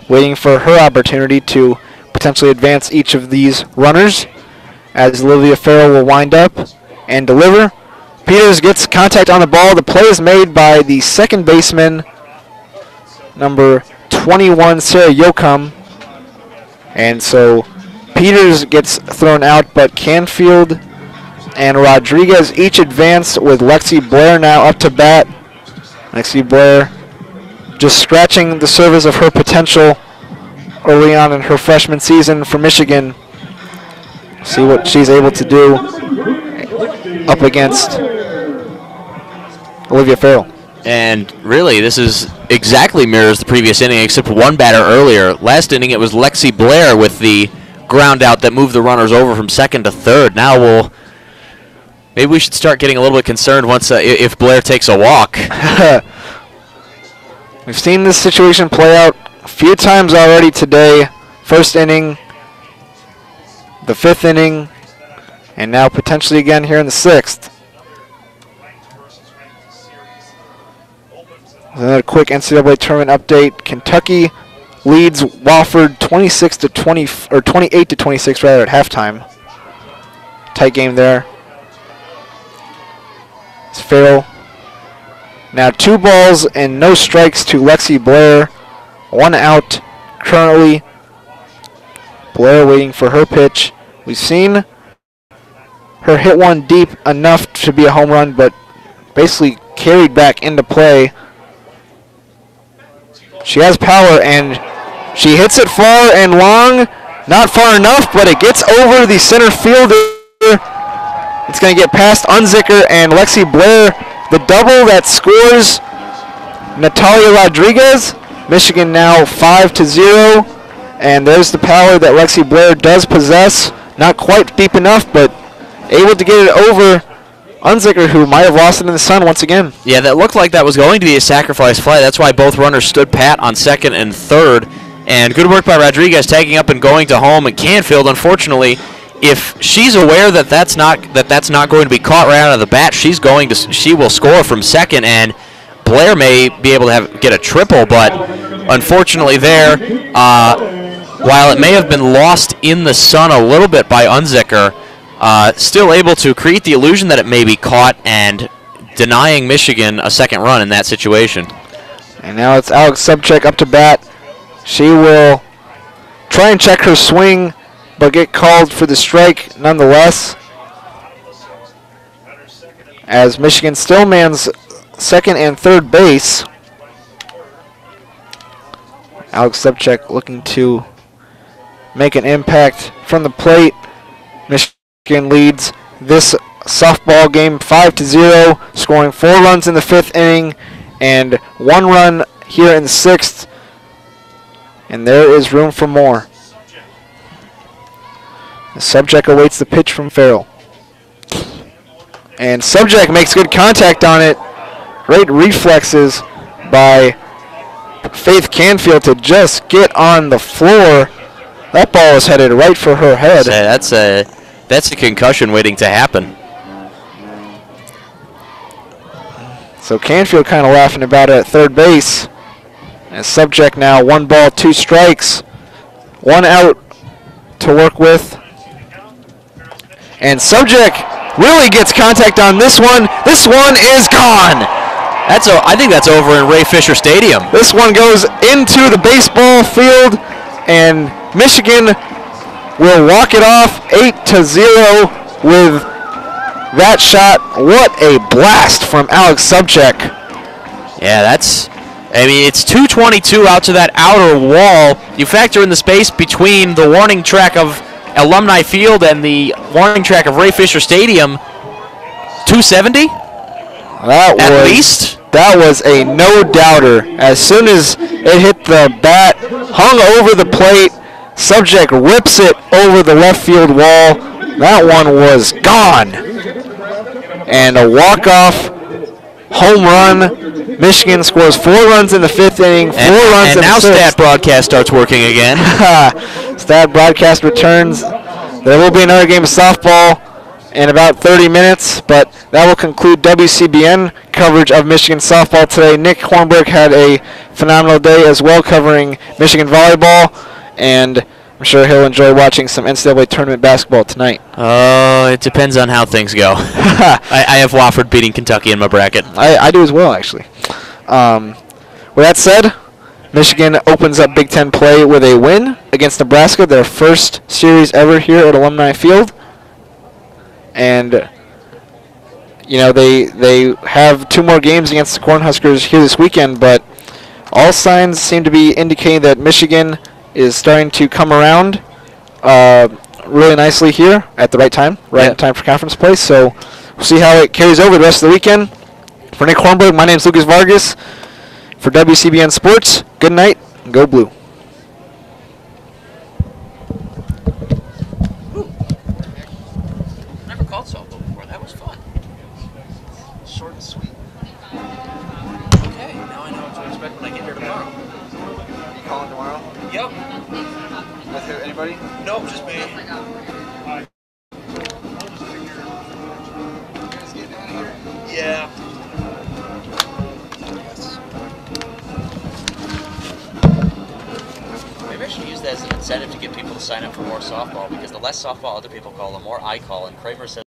waiting for her opportunity to potentially advance each of these runners, as Olivia Farrell will wind up and deliver. Peters gets contact on the ball. The play is made by the second baseman, number 21, Sarah Yoakum. And so Peters gets thrown out, but Canfield and Rodriguez each advance, with Lexi Blair now up to bat. Lexi Blair just scratching the surface of her potential early on in her freshman season for Michigan. See what she's able to do up against Olivia Farrell. And really, this is exactly mirrors the previous inning, except 1 batter earlier. Last inning, it was Lexi Blair with the ground out that moved the runners over from second to third. Now maybe we should start getting a little bit concerned once if Blair takes a walk. We've seen this situation play out a few times already today. First inning, the 5th inning, and now potentially again here in the 6th. Another quick NCAA tournament update. Kentucky leads Wofford 26 to 20 or 28 to 26 rather at halftime. Tight game there. It's Farrell. Now 2 balls and no strikes to Lexi Blair. 1 out currently. Blair waiting for her pitch. We've seen her hit one deep enough to be a home run, but basically carried back into play. She has power, and she hits it far and long. Not far enough, but it gets over the center fielder. It's going to get past Unzicker and Lexi Blair. The double that scores Natalia Rodriguez. Michigan now 5-0. And there's the power that Lexi Blair does possess. Not quite deep enough, but able to get it over Unzicker, who might have lost it in the sun once again. Yeah, that looked like that was going to be a sacrifice fly. That's why both runners stood pat on second and third. And good work by Rodriguez tagging up and going to home. And Canfield, unfortunately, if she's aware that that's not going to be caught right out of the bat, she will score from second, and Blair may be able to get a triple. But unfortunately, there, while it may have been lost in the sun a little bit by Unzicker, still able to create the illusion that it may be caught and denying Michigan a second run in that situation. And now it's Alex Subcheck up to bat. She will try and check her swing, but get called for the strike nonetheless, as Michigan still mans second and third base. Alex Subcheck looking to make an impact from the plate. Michigan leads this softball game 5-0, scoring 4 runs in the 5th inning and 1 run here in the 6th. And there is room for more. The Subject awaits the pitch from Farrell. And Subject makes good contact on it. Great reflexes by Faith Canfield to just get on the floor. That ball is headed right for her head. That's a concussion waiting to happen. So Canfield kind of laughing about it at third base. And Subject now 1 ball, 2 strikes. 1 out to work with. And Subject really gets contact on this one. This one is gone. I think that's over in Ray Fisher Stadium. This one goes into the baseball field, and Michigan will walk it off 8-0 with that shot. What a blast from Alex Subcheck. Yeah, it's 222 out to that outer wall. You factor in the space between the warning track of Alumni Field and the warning track of Ray Fisher Stadium. 270? At least? That was a no-doubter. As soon as it hit the bat, hung over the plate, Subject rips it over the left field wall. That one was gone. And a walk-off home run. Michigan scores 4 runs in the 5th inning, 4 runs in the 6th. And now Stat Broadcast starts working again. Stat Broadcast returns. There will be another game of softball in about 30 minutes, but that will conclude WCBN coverage of Michigan softball today. Nick Hornberg had a phenomenal day as well covering Michigan volleyball, and I'm sure he'll enjoy watching some NCAA tournament basketball tonight. Oh, it depends on how things go. I have Wofford beating Kentucky in my bracket. I do as well, actually. With that said, Michigan opens up Big Ten play with a win against Nebraska, their first series ever here at Alumni Field. And, you know, they have 2 more games against the Cornhuskers here this weekend, but all signs seem to be indicating that Michigan is starting to come around really nicely here at the right time, in time for conference play. So we'll see how it carries over the rest of the weekend. For Nick Hornberg, my name is Lucas Vargas. For WCBN Sports, good night, and go Blue. Never called softball before. That was fun. Short and sweet. Okay, now I know what to expect when I get here tomorrow. You calling tomorrow? Yep. With who, anybody? Nope, just me. Yeah. Yes. as an incentive to get people to sign up for more softball, because the less softball other people call, the more I call. And Kramer says